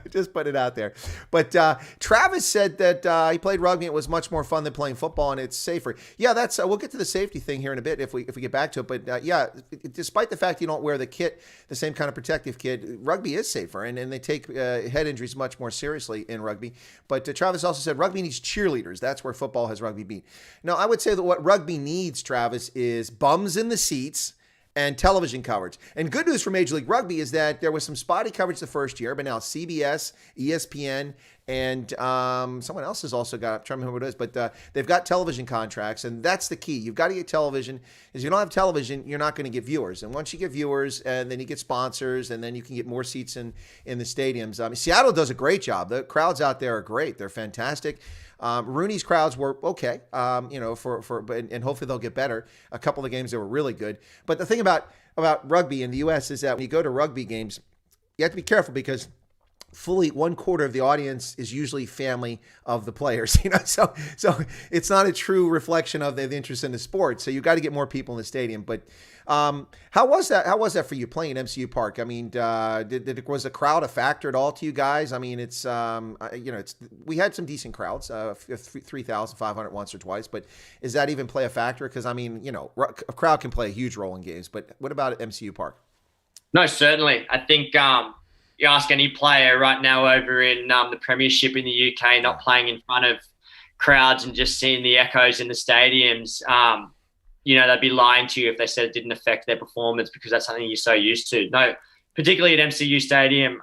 Just put it out there. But Travis said that he played rugby. It was much more fun than playing football, and it's safer. Yeah, that's. We'll get to the safety thing here in a bit if we get back to it. But yeah, despite the fact you don't wear the kit, the same kind of protective kit, rugby is safer, and they take head injuries much more seriously in rugby. But Travis also said rugby needs cheerleaders. That's where football has rugby beat. Now, I would say that what rugby needs, Travis, is bums in the seats and television coverage. And good news for Major League Rugby is that there was some spotty coverage the first year, but now CBS, ESPN, and someone else has also got, I'm trying to remember who it is, but they've got television contracts, and that's the key. You've got to get television. If you don't have television, you're not going to get viewers. And once you get viewers, and then you get sponsors, and then you can get more seats in the stadiums. Seattle does a great job. The crowds out there are great. They're fantastic. RUNY's crowds were okay, and hopefully they'll get better. A couple of games they were really good. But the thing about rugby in the U.S. is that when you go to rugby games, you have to be careful because fully 1/4 of the audience is usually family of the players, so it's not a true reflection of the interest in the sport. So you got to get more people in the stadium. But how was that for you playing MCU Park? I mean, was the crowd a factor at all to you guys? I mean, we had some decent crowds, 3,500 once or twice, but is that even play a factor? Because I mean, a crowd can play a huge role in games, but what about at MCU Park? No, certainly. I think you ask any player right now over in the Premiership in the UK, not playing in front of crowds and just seeing the echoes in the stadiums, they'd be lying to you if they said it didn't affect their performance because that's something you're so used to. No, particularly at MCU Stadium,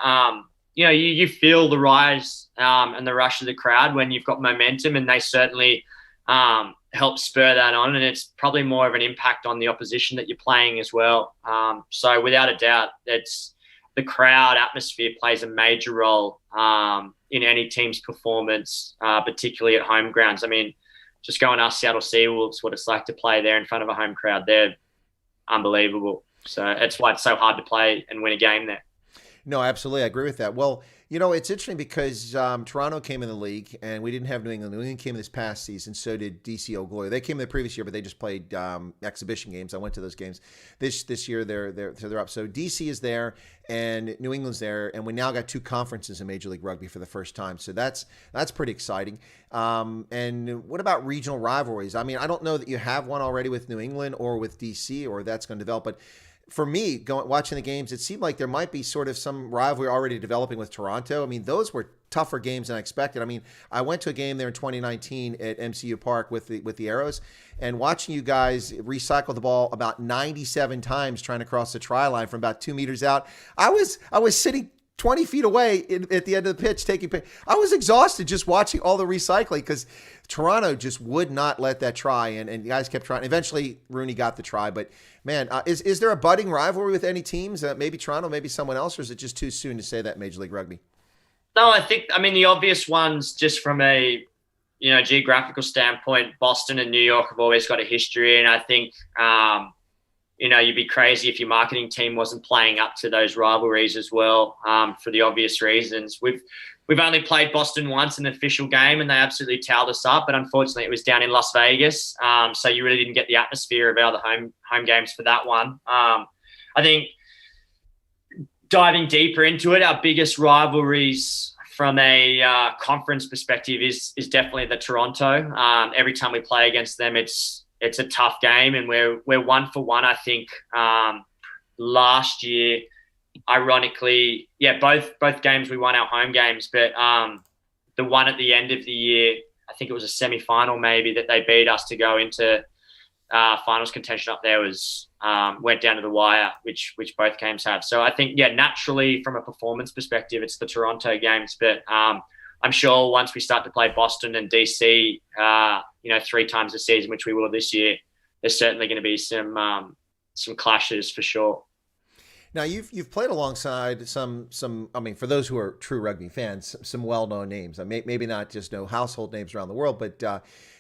you feel the rise and the rush of the crowd when you've got momentum, and they certainly help spur that on, and it's probably more of an impact on the opposition that you're playing as well. So without a doubt, the crowd atmosphere plays a major role in any team's performance, particularly at home grounds. I mean, just go and ask Seattle Seawolves what it's like to play there in front of a home crowd. They're unbelievable. So that's why it's so hard to play and win a game there. No, absolutely. I agree with that. Well, it's interesting because Toronto came in the league and we didn't have New England. New England came this past season. So did DC Old Glory. They came the previous year, but they just played exhibition games. I went to those games. This year they're up. So DC is there and New England's there, and we now got two conferences in Major League Rugby for the first time. So that's pretty exciting. And what about regional rivalries? I mean, I don't know that you have one already with New England or with DC, or that's going to develop, but for me, watching the games, it seemed like there might be sort of some rivalry already developing with Toronto. I mean, those were tougher games than I expected. I mean, I went to a game there in 2019 at MCU Park with the Arrows, and watching you guys recycle the ball about 97 times trying to cross the try line from about 2 meters out. I was sitting 20 feet away at the end of the pitch taking pay. I was exhausted just watching all the recycling because Toronto just would not let that try, and you guys kept trying. Eventually, RUNY got the try, but man, is there a budding rivalry with any teams? Maybe Toronto, maybe someone else, or is it just too soon to say that in Major League Rugby? No, I mean, the obvious ones, just from a geographical standpoint, Boston and New York have always got a history, and I think you'd be crazy if your marketing team wasn't playing up to those rivalries as well, for the obvious reasons. We've only played Boston once in an official game, and they absolutely towed us up. But unfortunately, it was down in Las Vegas, so you really didn't get the atmosphere of our other home games for that one. I think diving deeper into it, our biggest rivalries from a conference perspective is definitely the Toronto. Every time we play against them, it's a tough game, and we're 1-for-1. I think last year, ironically, both games we won our home games, but the one at the end of the year, I think it was a semi-final maybe that they beat us to go into finals contention up there, went down to the wire, which both games have. So I think naturally from a performance perspective, it's the Toronto games, but I'm sure once we start to play Boston and DC, 3 times a season, which we will this year, there's certainly going to be some clashes for sure. Now you've played alongside some. I mean, for those who are true rugby fans, some well-known names. Maybe not just no household names around the world, but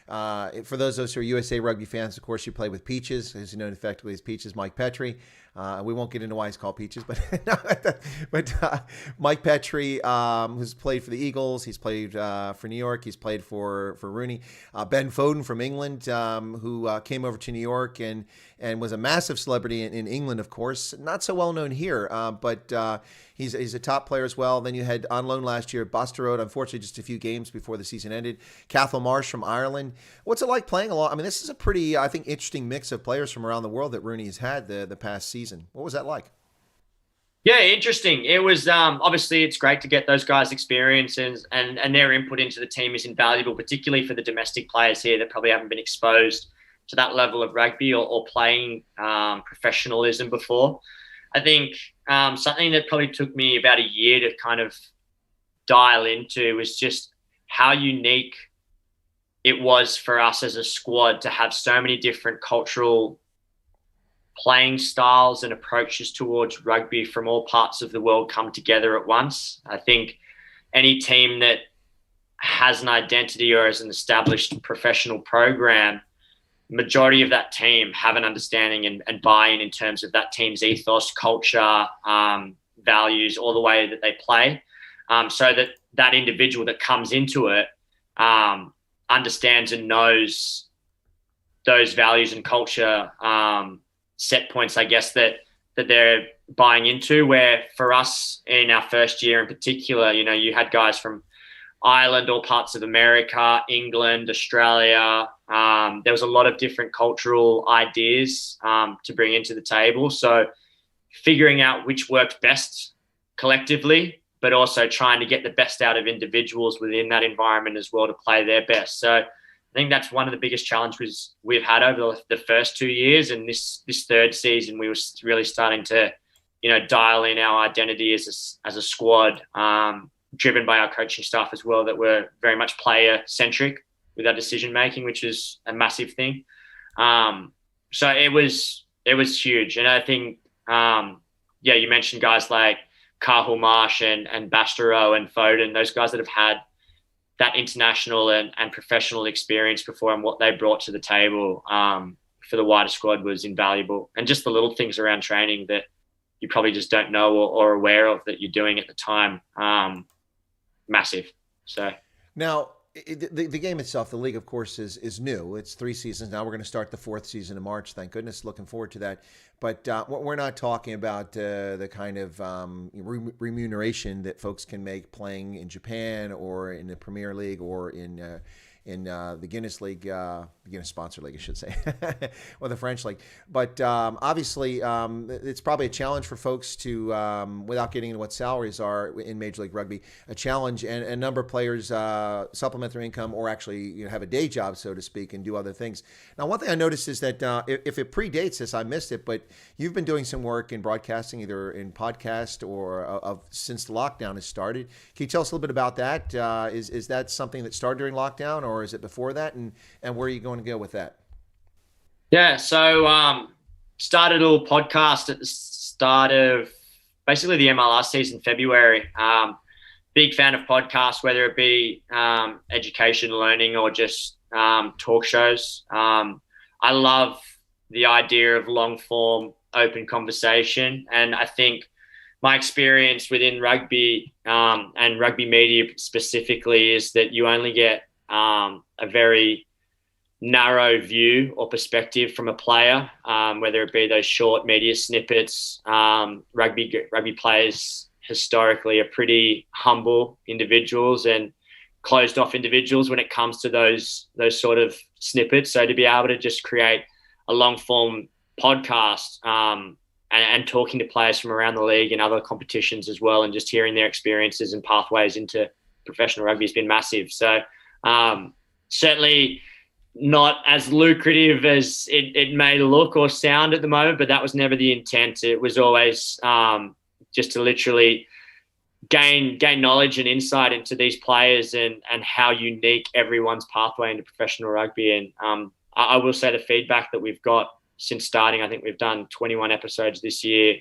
for those of us who are USA Rugby fans, of course, you play with Peaches, who's known effectively as Peaches, Mike Petrie. We won't get into why he's called Peaches, but Mike Petrie, who's played for the Eagles, he's played for New York, he's played for RUNY. Ben Foden from England, who came over to New York and was a massive celebrity in England, of course. Not so well known here, but he's a top player as well. Then you had on loan last year, Basterode, unfortunately just a few games before the season ended. Cathal Marsh from Ireland. What's it like playing along? I mean, this is a pretty, I think, interesting mix of players from around the world that RUNY has had the past season. What was that like? Yeah, interesting. It was obviously it's great to get those guys' experiences and their input into the team is invaluable, particularly for the domestic players here that probably haven't been exposed to that level of rugby or playing professionalism before. I think something that probably took me about a year to kind of dial into was just how unique it was for us as a squad to have so many different cultural playing styles and approaches towards rugby from all parts of the world come together at once. I think any team that has an identity or has an established professional program, majority of that team have an understanding and buy-in in terms of that team's ethos, culture, values, all the way that they play, so that individual that comes into it understands and knows those values and culture set points, I guess, that they're buying into. Where for us in our first year in particular, you had guys from Ireland, all parts of America, England, Australia. There was a lot of different cultural ideas to bring into the table. So figuring out which worked best collectively, but also trying to get the best out of individuals within that environment as well to play their best. So I think that's one of the biggest challenges we've had over the first 2 years. And this third season, we were really starting to, dial in our identity as a squad, driven by our coaching staff as well, that were very much player centric with our decision making, which is a massive thing. So it was huge. And I think, you mentioned guys like Cathal Marsh and Basterode and Foden, those guys that have had that international and professional experience before, and what they brought to the table for the wider squad was invaluable. And just the little things around training that you probably just don't know or aware of that you're doing at the time. Massive. So now, the game itself, the league, of course, is new. It's 3 seasons now. We're going to start the 4th season in March. Thank goodness. Looking forward to that. But we're not talking about the kind of remuneration that folks can make playing in Japan or in the Premier League or in the Guinness League, the Guinness Sponsor League, I should say, or the French League. But obviously, it's probably a challenge for folks to, without getting into what salaries are in Major League Rugby, a challenge, and a number of players supplement their income or actually have a day job, so to speak, and do other things. Now, one thing I noticed is that if it predates this, I missed it, but you've been doing some work in broadcasting, either in podcast or since the lockdown has started. Can you tell us a little bit about that? Is that something that started during lockdown, or is it before that? And where are you going to go with that? Yeah, so started a little podcast at the start of basically the MLR season, February. Big fan of podcasts, whether it be education, learning, or just talk shows. I love the idea of long form, open conversation. And I think my experience within rugby and rugby media specifically is that you only get a very narrow view or perspective from a player, whether it be those short media snippets. Rugby players historically are pretty humble individuals and closed off individuals when it comes to those sort of snippets. So to be able to just create a long form podcast and talking to players from around the league and other competitions as well, and just hearing their experiences and pathways into professional rugby has been massive. So certainly not as lucrative as it may look or sound at the moment, but that was never the intent. It was always just to literally gain knowledge and insight into these players and how unique everyone's pathway into professional rugby. And I will say the feedback that we've got since starting, I think we've done 21 episodes this year,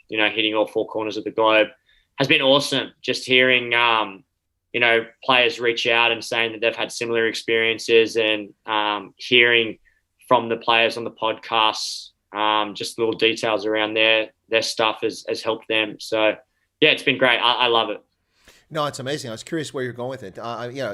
hitting all 4 corners of the globe, has been awesome. Just hearing, players reach out and saying that they've had similar experiences, and hearing from the players on the podcasts, just little details around their stuff has helped them. So yeah, it's been great. I love it. No, it's amazing. I was curious where you're going with it.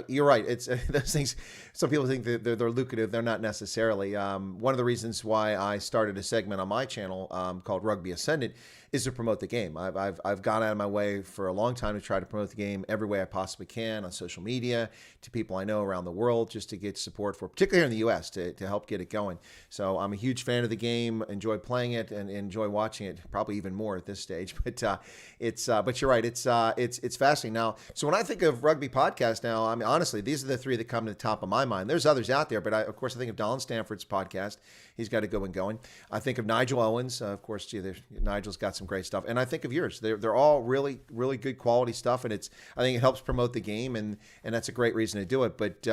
You're right. It's those things. Some people think that they're lucrative. They're not necessarily. One of the reasons why I started a segment on my channel called Rugby Ascendant is to promote the game. I've gone out of my way for a long time to try to promote the game every way I possibly can on social media, to people I know around the world, just to get support for, particularly here in the U.S., to help get it going. So I'm a huge fan of the game, enjoy playing it, and enjoy watching it, probably even more at this stage. But you're right, it's fascinating. Now, so when I think of rugby podcast now, I mean, honestly, these are the 3 that come to the top of my mind. There's others out there, but of course I think of Donald Stanford's podcast. He's got it going. I think of Nigel Owens. Of course, Nigel's got some great stuff. And I think of yours. They're all really, really good quality stuff. And I think it helps promote the game, and that's a great reason to do it. But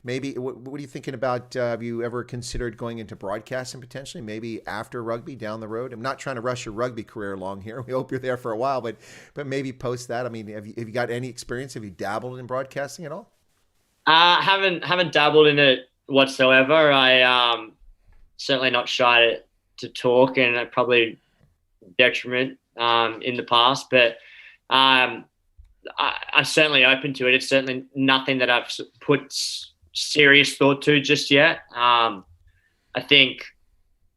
maybe, what are you thinking about? Have you ever considered going into broadcasting potentially, maybe after rugby down the road? I'm not trying to rush your rugby career along here. We hope you're there for a while, but maybe post that. I mean, have you got any experience? Have you dabbled in broadcasting at all? Haven't dabbled in it whatsoever. I certainly not shy to talk, and probably detriment in the past, but I'm certainly open to it. It's certainly nothing that I've put serious thought to just yet. I think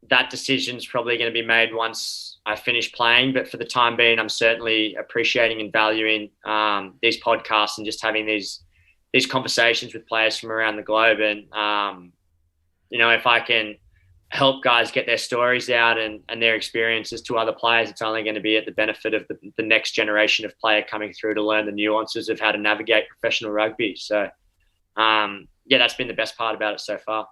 that decision's probably going to be made once I finish playing, but for the time being, I'm certainly appreciating and valuing these podcasts and just having these conversations with players from around the globe. And if I can help guys get their stories out and their experiences to other players, it's only going to be at the benefit of the next generation of player coming through to learn the nuances of how to navigate professional rugby. So, that's been the best part about it so far.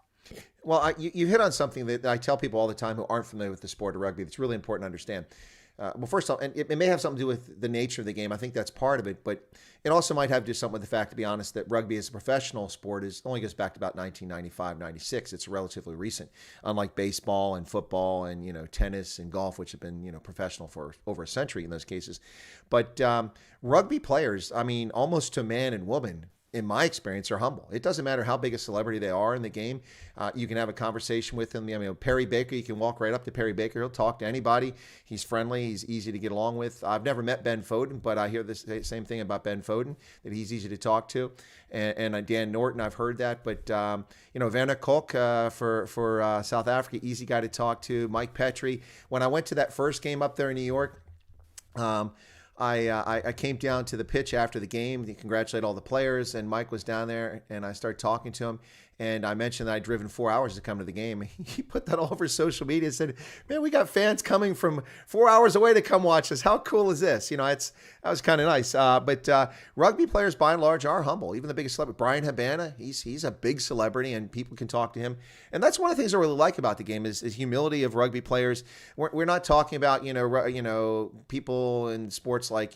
Well, you hit on something that I tell people all the time who aren't familiar with the sport of rugby that's really important to understand. Well, first of all, and it may have something to do with the nature of the game. I think that's part of it, but it also might have to do something with the fact, to be honest, that rugby as a professional sport only goes back to about 1995, 96. It's relatively recent, unlike baseball and football and, tennis and golf, which have been, professional for over a century in those cases. But rugby players, I mean, almost to man and woman, in my experience, are humble. It doesn't matter how big a celebrity they are in the game. You can have a conversation with them. I mean, Perry Baker, you can walk right up to Perry Baker. He'll talk to anybody. He's friendly. He's easy to get along with. I've never met Ben Foden, but I hear the same thing about Ben Foden, that he's easy to talk to. And Dan Norton, I've heard that. But, Werner Kok for South Africa, easy guy to talk to. Mike Petrie. When I went to that first game up there in New York, I came down to the pitch after the game to congratulate all the players, and Mike was down there, and I started talking to him, and I mentioned that I'd driven 4 hours to come to the game. He put that all over social media and said, "Man, we got fans coming from 4 hours away to come watch us. How cool is this?" That was kind of nice. But rugby players, by and large, are humble. Even the biggest celebrity, Brian Habana, he's a big celebrity, and people can talk to him. And that's one of the things I really like about the game is humility of rugby players. We're not talking about people in sports like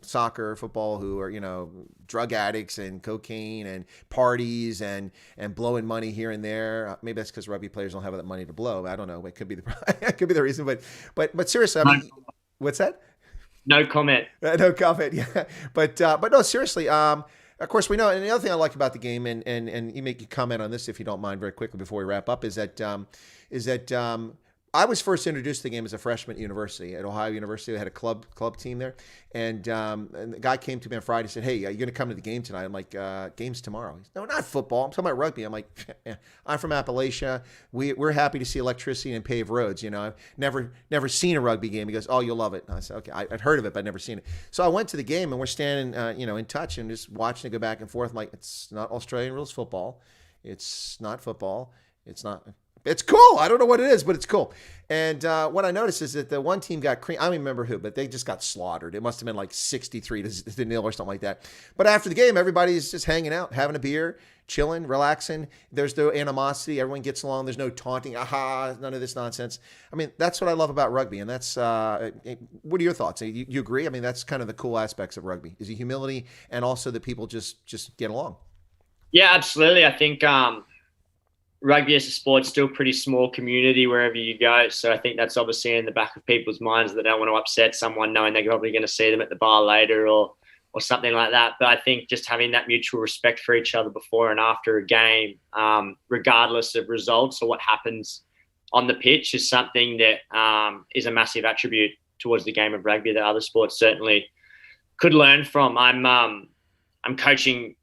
soccer, football, who are drug addicts and cocaine and parties and blowing money here and there. Maybe that's because rugby players don't have that money to blow. I don't know. It could be the reason. But seriously, I mean, what's that? No comment. No comment. Yeah. But no, seriously. Of course, we know. And the other thing I like about the game, and you make a comment on this if you don't mind, very quickly before we wrap up, is that I was first introduced to the game as a freshman at university, at Ohio University. I had a club team there. And the guy came to me on Friday and said, "Hey, are you going to come to the game tonight?" I'm like, "Game's tomorrow." He said, "No, not football. I'm talking about rugby." I'm like, "I'm from Appalachia. We're happy to see electricity and paved roads. I've never seen a rugby game." He goes, "Oh, you'll love it." And I said, "Okay, I'd heard of it, but I'd never seen it." So I went to the game, and we're standing, in touch and just watching it go back and forth. I'm like, "It's not Australian rules football. It's not football. It's not." It's cool. I don't know what it is, but it's cool. And what I noticed is that the one team got I don't even remember who, but they just got slaughtered. It must have been like 63 to 0 or something like that. But after the game, everybody's just hanging out, having a beer, chilling, relaxing. There's no animosity. Everyone gets along. There's no taunting. Aha, none of this nonsense. I mean, that's what I love about rugby. And that's, what are your thoughts? You agree? I mean, that's kind of the cool aspects of rugby, is the humility and also that people just get along. Yeah, absolutely. I think, rugby as a sport is still a pretty small community wherever you go. So I think that's obviously in the back of people's minds, that they don't want to upset someone knowing they're probably going to see them at the bar later or something like that. But I think just having that mutual respect for each other before and after a game, regardless of results or what happens on the pitch, is something that is a massive attribute towards the game of rugby that other sports certainly could learn from. I'm coaching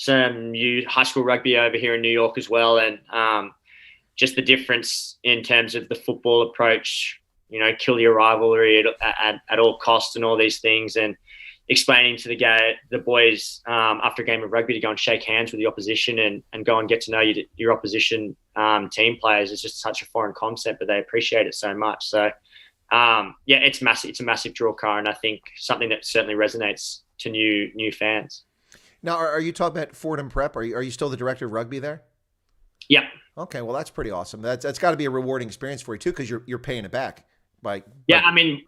some youth high school rugby over here in New York as well. And just the difference in terms of the football approach, kill your rivalry at all costs and all these things, and explaining to the boys after a game of rugby to go and shake hands with the opposition and go and get to know your opposition team players is just such a foreign concept, but they appreciate it so much. So, it's massive. It's a massive draw card, and I think something that certainly resonates to new fans. Now, are you talking about Fordham Prep? Are you still the director of rugby there? Yeah. Okay, well, that's pretty awesome. That's got to be a rewarding experience for you too, because you're paying it back. I mean,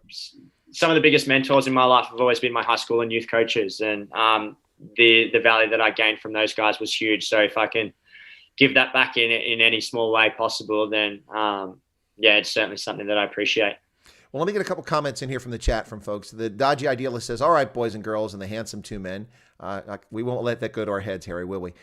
some of the biggest mentors in my life have always been my high school and youth coaches, and the value that I gained from those guys was huge. So if I can give that back in any small way possible, then it's certainly something that I appreciate. Well, let me get a couple comments in here from the chat from folks. The Dodgy Idealist says, "All right, boys and girls, and the handsome two men." We won't let that go to our heads, Harry, will we?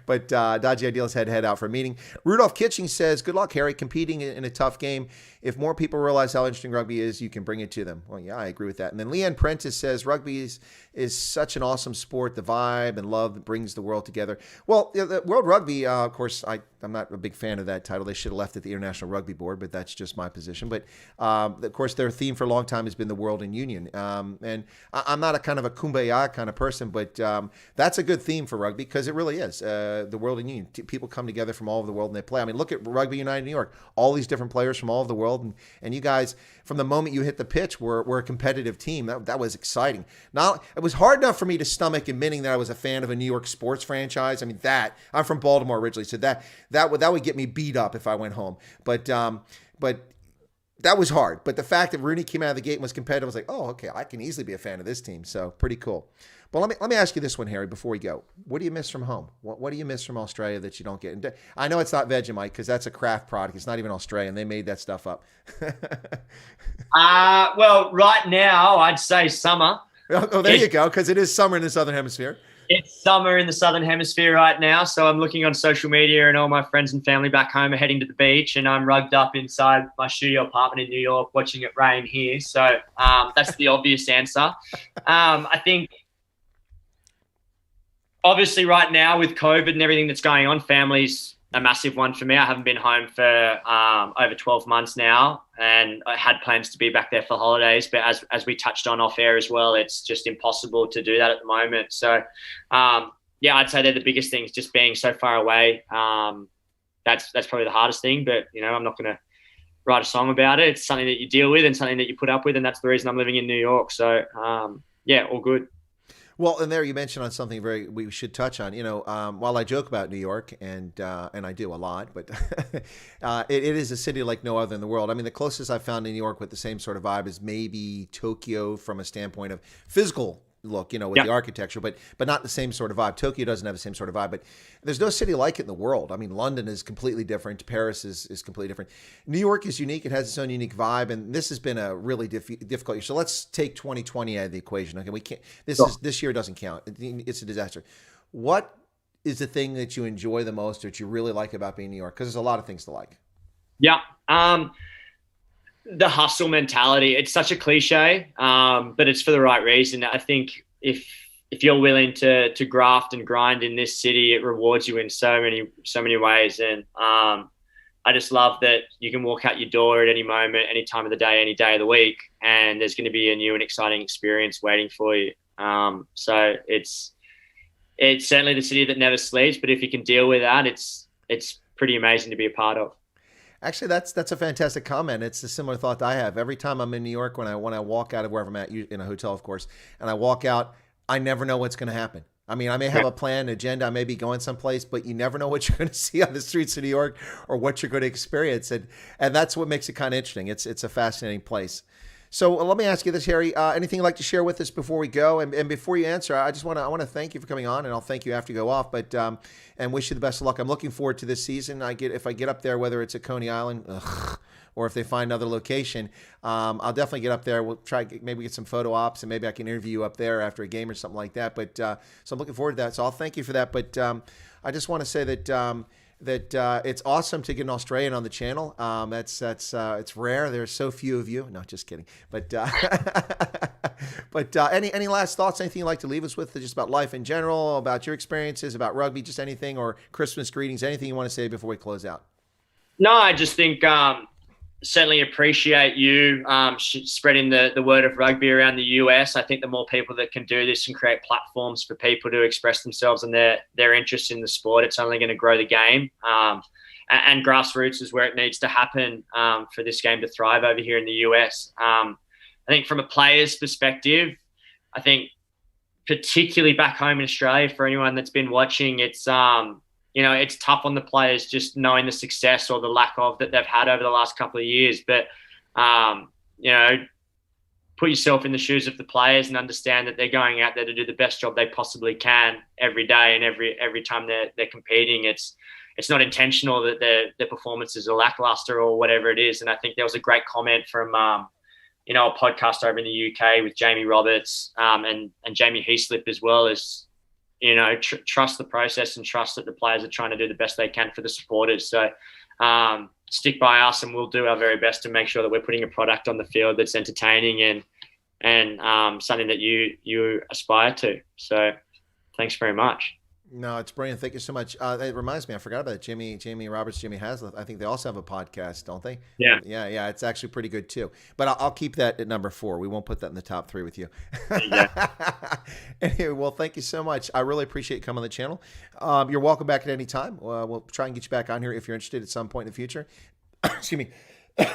But Dodgy Idealist head out for a meeting. Rudolph Kitching says, "Good luck, Harry, competing in a tough game. If more people realize how interesting rugby is, you can bring it to them." Well, yeah, I agree with that. And then Leanne Prentice says, "Rugby is such an awesome sport. The vibe and love that brings the world together." Well, the World Rugby, of course, I'm not a big fan of that title. They should have left it the International Rugby Board, but that's just my position. But of course, their theme for a long time has been the World in Union. And I'm not a kind of a kumbaya kind of person, but that's a good theme for rugby, because it really is the World in Union. People come together from all over the world and they play. I mean, look at Rugby United New York, all these different players from all over the world, and you guys, from the moment you hit the pitch, were a competitive team. That was exciting. Now, it was hard enough for me to stomach admitting that I was a fan of a New York sports franchise. I mean, I'm from Baltimore originally, so that would get me beat up if I went home. But that was hard. But the fact that RUNY came out of the gate and was competitive, I was like, oh, okay, I can easily be a fan of this team. So pretty cool. But let me ask you this one, Harry, before we go. What do you miss from home? What do you miss from Australia that you don't get? And I know it's not Vegemite, because that's a craft product. It's not even Australian. They made that stuff up. Well, right now, I'd say summer. Oh, there you go, because it is summer in the Southern Hemisphere. It's summer in the Southern Hemisphere right now, so I'm looking on social media and all my friends and family back home are heading to the beach, and I'm rugged up inside my studio apartment in New York watching it rain here. So that's the obvious answer. I think obviously right now with COVID and everything that's going on, family's a massive one for me. I haven't been home for over 12 months now, and I had plans to be back there for holidays. But as we touched on off air as well, it's just impossible to do that at the moment. So, yeah, I'd say they're the biggest things, just being so far away. That's probably the hardest thing. But, you know, I'm not going to write a song about it. It's something that you deal with and something that you put up with, and that's the reason I'm living in New York. So, yeah, all good. Well, and there you mentioned on something we should touch on. You know, while I joke about New York, and I do a lot, but it is a city like no other in the world. I mean, the closest I've found in New York with the same sort of vibe is maybe Tokyo from a standpoint of physical look, you know, with the architecture, but not the same sort of vibe. Tokyo doesn't have the same sort of vibe, but there's no city like it in the world. I mean, London is completely different. Paris is completely different. New York is unique. It has its own unique vibe, and this has been a really difficult year. So let's take 2020 out of the equation. Okay, we can't. This year doesn't count. It's a disaster. What is the thing that you enjoy the most, or that you really like about being in New York? Because there's a lot of things to like. Yeah. The hustle mentality. It's such a cliche, but it's for the right reason. I think if you're willing to graft and grind in this city, it rewards you in so many ways. And I just love that you can walk out your door at any moment, any time of the day, any day of the week, and there's going to be a new and exciting experience waiting for you. So it's certainly the city that never sleeps, but if you can deal with that, it's pretty amazing to be a part of. Actually, that's a fantastic comment. It's a similar thought that I have. Every time I'm in New York, when I walk out of wherever I'm at, in a hotel, of course, and I walk out, I never know what's going to happen. I mean, I may have a plan, agenda, I may be going someplace, but you never know what you're going to see on the streets of New York or what you're going to experience, and that's what makes it kind of interesting. It's a fascinating place. So let me ask you this, Harry. Anything you'd like to share with us before we go? And before you answer, I want to thank you for coming on, and I'll thank you after you go off. But and wish you the best of luck. I'm looking forward to this season. If I get up there, whether it's at Coney Island, or if they find another location, I'll definitely get up there. We'll try maybe get some photo ops, and maybe I can interview you up there after a game or something like that. But so I'm looking forward to that. So I'll thank you for that. But I just want to say that. It's awesome to get an Australian on the channel. It's rare. There's so few of you. No, just kidding. But any last thoughts? Anything you'd like to leave us with, just about life in general, about your experiences, about rugby, just anything, or Christmas greetings, anything you want to say before we close out? No, I just think certainly appreciate you spreading the word of rugby around the US. I think the more people that can do this and create platforms for people to express themselves and their interest in the sport, it's only going to grow the game. And grassroots is where it needs to happen for this game to thrive over here in the US. I think from a player's perspective, I think particularly back home in Australia, for anyone that's been watching, it's it's tough on the players just knowing the success or the lack of that they've had over the last couple of years. But, put yourself in the shoes of the players and understand that they're going out there to do the best job they possibly can every day. And every time they're competing, it's not intentional that their performances are lackluster or whatever it is. And I think there was a great comment from, a podcast over in the UK with Jamie Roberts and Jamie Heaslip as well, as, trust the process and trust that the players are trying to do the best they can for the supporters. So stick by us and we'll do our very best to make sure that we're putting a product on the field that's entertaining and something that you aspire to. So thanks very much. No, it's brilliant. Thank you so much. It reminds me, I forgot about it. Jamie Roberts, Jimmy Haslett. I think they also have a podcast, don't they? Yeah. Yeah. It's actually pretty good too. But I'll keep that at number 4. We won't put that in the top 3 with you. Yeah. Anyway, well, thank you so much. I really appreciate you coming on the channel. You're welcome back at any time. We'll try and get you back on here if you're interested at some point in the future. Excuse me.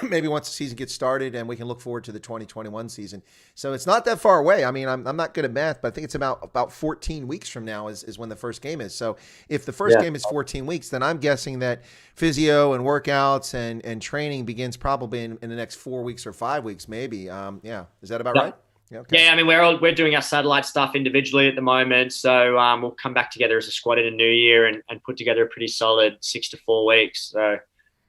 Maybe once the season gets started and we can look forward to the 2021 season. So it's not that far away. I mean, I'm not good at math, but I think it's about 14 weeks from now is when the first game is. So if the first game is 14 weeks, then I'm guessing that physio and workouts and training begins probably in the next 4 weeks or 5 weeks, maybe. Yeah. Is that about right? Yeah. Okay. Yeah. I mean, we're doing our satellite stuff individually at the moment. So we'll come back together as a squad in a new year and put together a pretty solid 6 to 4 weeks. So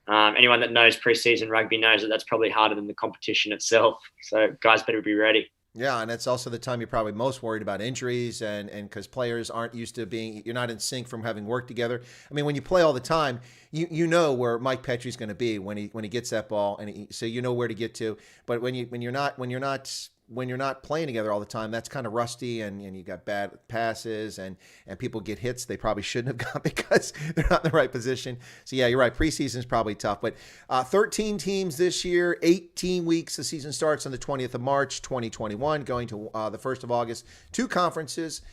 anyone that knows preseason rugby knows that that's probably harder than the competition itself. So guys better be ready. Yeah, and it's also the time you're probably most worried about injuries and because players aren't used to being, you're not in sync from having worked together. I mean, when you play all the time, you know where Mike Petrie's going to be when he gets that ball, and so you know where to get to. But when you're not playing together all the time, that's kind of rusty, and you got bad passes, and people get hits they probably shouldn't have got because they're not in the right position. So yeah, you're right. Preseason is probably tough, but 13 teams this year, 18 weeks. The season starts on the 20th of March, 2021, going to the 1st of August. 2 conferences.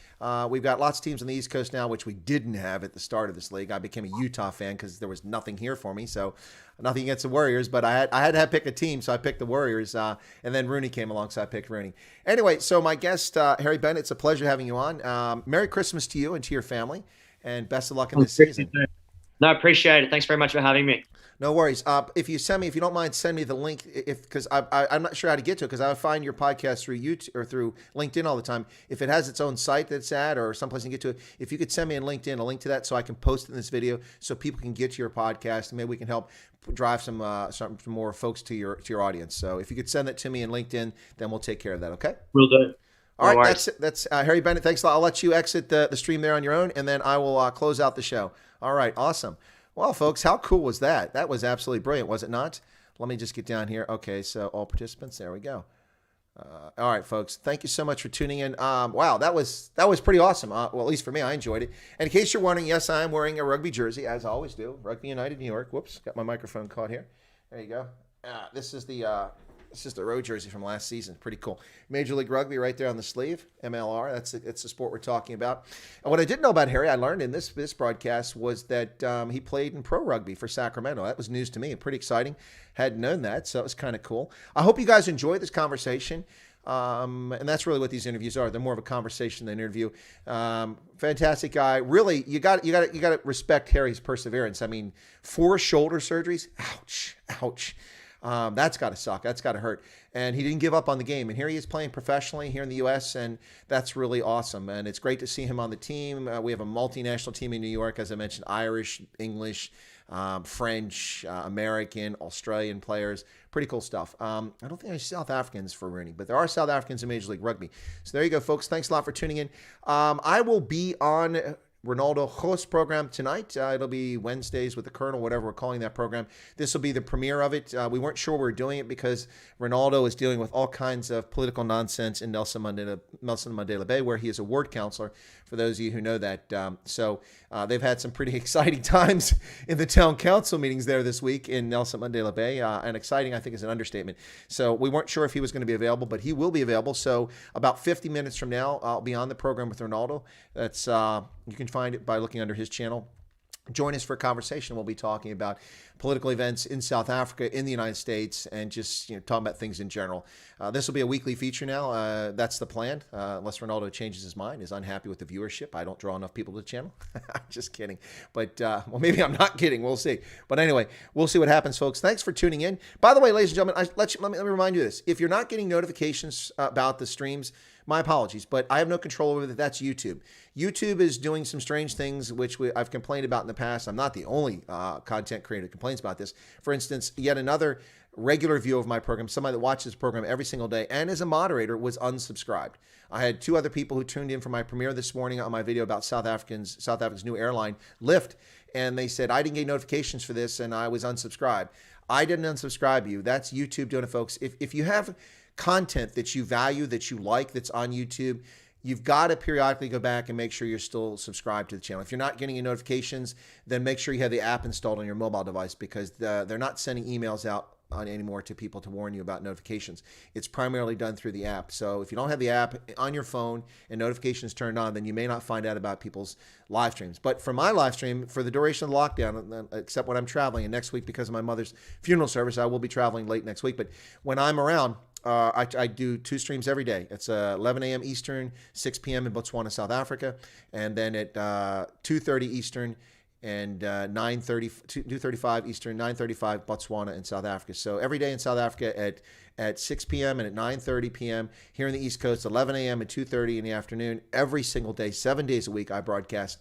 We've got lots of teams on the East Coast now, which we didn't have at the start of this league. I became a Utah fan because there was nothing here for me. So nothing against the Warriors, but I had to pick a team, so I picked the Warriors. And then RUNY came along, so I picked RUNY. Anyway, so my guest, Harry Bennett, it's a pleasure having you on. Merry Christmas to you and to your family, and best of luck in this season. No, I appreciate it. Thanks very much for having me. No worries. If you don't mind, send me the link because I'm not sure how to get to it because I find your podcast through YouTube or through LinkedIn all the time. If it has its own site that's at or someplace you can get to it, if you could send me on LinkedIn a link to that so I can post it in this video so people can get to your podcast and maybe we can help drive some more folks to your audience. So if you could send that to me in LinkedIn, then we'll take care of that. Okay. Will do. All right. That's Harry Bennett. Thanks a lot. I'll let you exit the stream there on your own, and then I will close out the show. All right. Awesome. Well, folks, how cool was that? That was absolutely brilliant, was it not? Let me just get down here. Okay, so all participants, there we go. All right, folks, thank you so much for tuning in. Wow, that was pretty awesome. Well, at least for me, I enjoyed it. And in case you're wondering, yes, I am wearing a rugby jersey, as I always do. Rugby United New York. Whoops, got my microphone caught here. There you go. This is the road jersey from last season. Pretty cool. Major League Rugby right there on the sleeve. MLR. It's the sport we're talking about. And what I didn't know about Harry, I learned in this broadcast, was that he played in pro rugby for Sacramento. That was news to me. Pretty exciting. Hadn't known that, so it was kind of cool. I hope you guys enjoyed this conversation. And that's really what these interviews are. They're more of a conversation than an interview. Fantastic guy. Really, you got to respect Harry's perseverance. I mean, 4 shoulder surgeries. Ouch. That's got to suck. That's got to hurt. And he didn't give up on the game. And here he is playing professionally here in the U.S., and that's really awesome. And it's great to see him on the team. We have a multinational team in New York, as I mentioned, Irish, English, French, American, Australian players. Pretty cool stuff. I don't think there's South Africans for RUNY, but there are South Africans in Major League Rugby. So there you go, folks. Thanks a lot for tuning in. I will be on Ronaldo host program tonight. It'll be Wednesdays with the Colonel, whatever we're calling that program. This will be the premiere of it. We weren't sure we were doing it because Ronaldo is dealing with all kinds of political nonsense in Nelson Mandela Bay, where he is a ward counselor, for those of you who know that. So they've had some pretty exciting times in the town council meetings there this week in Nelson Mandela Bay. And exciting, I think, is an understatement. So we weren't sure if he was going to be available, but he will be available. So about 50 minutes from now, I'll be on the program with Ronaldo. That's you can find it by looking under his channel. Join us for a conversation. We'll be talking about political events in South Africa, in the United States, and just talking about things in general. This will be a weekly feature now. That's the plan, unless Ronaldo changes his mind, is unhappy with the viewership. I don't draw enough people to the channel. Just kidding. But, well, maybe I'm not kidding. We'll see. But anyway, we'll see what happens, folks. Thanks for tuning in. By the way, ladies and gentlemen, let me remind you this. If you're not getting notifications about the streams, my apologies, but I have no control over that. That's YouTube. YouTube is doing some strange things, which I've complained about in the past. I'm not the only content creator that complains about this. For instance, yet another regular view of my program, somebody that watches the program every single day and is a moderator, was unsubscribed. I had 2 other people who tuned in for my premiere this morning on my video about South Africa's new airline, Lyft, and they said, I didn't get notifications for this and I was unsubscribed. I didn't unsubscribe you. That's YouTube doing it, folks. If you have content that you value, that you like, that's on YouTube, you've got to periodically go back and make sure you're still subscribed to the channel. If you're not getting any notifications, then make sure you have the app installed on your mobile device, because they're not sending emails out anymore to people to warn you about notifications. It's primarily done through the app. So if you don't have the app on your phone and notifications turned on, then you may not find out about people's live streams. But for my live stream, for the duration of the lockdown, except when I'm traveling, and next week because of my mother's funeral service, I will be traveling late next week. But when I'm around, I do 2 streams every day. It's 11 a.m. Eastern, 6 p.m. in Botswana, South Africa, and then at 2:30 Eastern and 2:35 Eastern, 9:35 Botswana and South Africa. So every day in South Africa at 6 p.m. and at 9:30 p.m. here in the East Coast, 11 a.m. and 2:30 in the afternoon. Every single day, 7 days a week, I broadcast.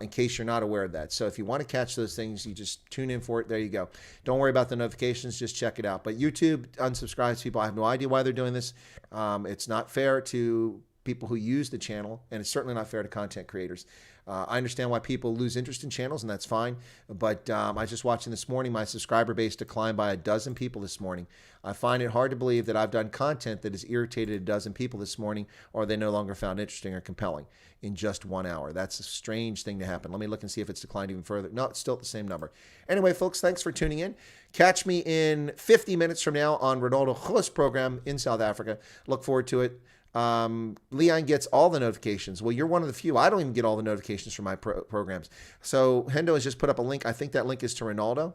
In case you're not aware of that. So if you want to catch those things, you just tune in for it. There you go. Don't worry about the notifications. Just check it out. But YouTube unsubscribes people. I have no idea why they're doing this. It's not fair to people who use the channel, and it's certainly not fair to content creators. I understand why people lose interest in channels, and that's fine. But I was just watching this morning, my subscriber base declined by 12 people this morning. I find it hard to believe that I've done content that has irritated 12 people this morning, or they no longer found interesting or compelling in just 1 hour. That's a strange thing to happen. Let me look and see if it's declined even further. No, it's still at the same number. Anyway, folks, thanks for tuning in. Catch me in 50 minutes from now on Ronaldo Khul's program in South Africa. Look forward to it. Leon gets all the notifications. Well, you're one of the few. I don't even get all the notifications from my programs. So Hendo has just put up a link. I think that link is to Ronaldo.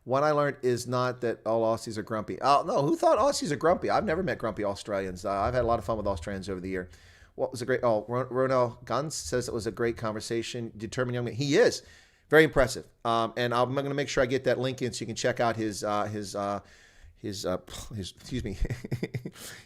What I learned is not that all Aussies are grumpy. Oh, no, who thought Aussies are grumpy? I've never met grumpy Australians. I've had a lot of fun with Australians over the year. What was a great, Ronald Guns says it was a great conversation. Determined young man. He is. Very impressive. And I'm going to make sure I get that link in so you can check out his excuse me,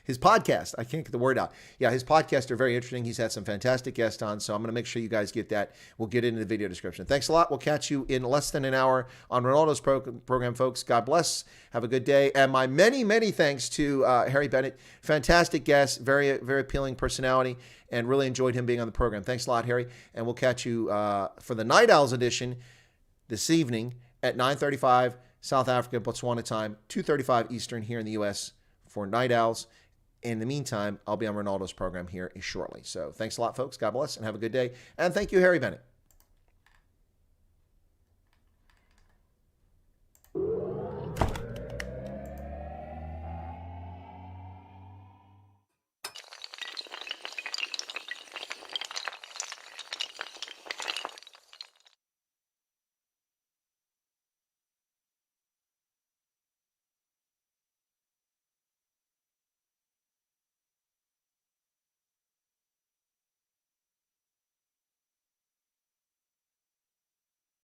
his podcast. I can't get the word out. Yeah, his podcasts are very interesting. He's had some fantastic guests on, so I'm going to make sure you guys get that. We'll get it in the video description. Thanks a lot. We'll catch you in less than an hour on Ronaldo's program, folks. God bless. Have a good day. And my many, many thanks to Harry Bennett. Fantastic guest, very, very appealing personality, and really enjoyed him being on the program. Thanks a lot, Harry. And we'll catch you for the Night Owls edition this evening at 9:35 South Africa, Botswana time, 2:35 Eastern here in the U.S. for Night Owls. In the meantime, I'll be on Ronaldo's program here shortly. So thanks a lot, folks. God bless and have a good day. And thank you, Harry Bennett.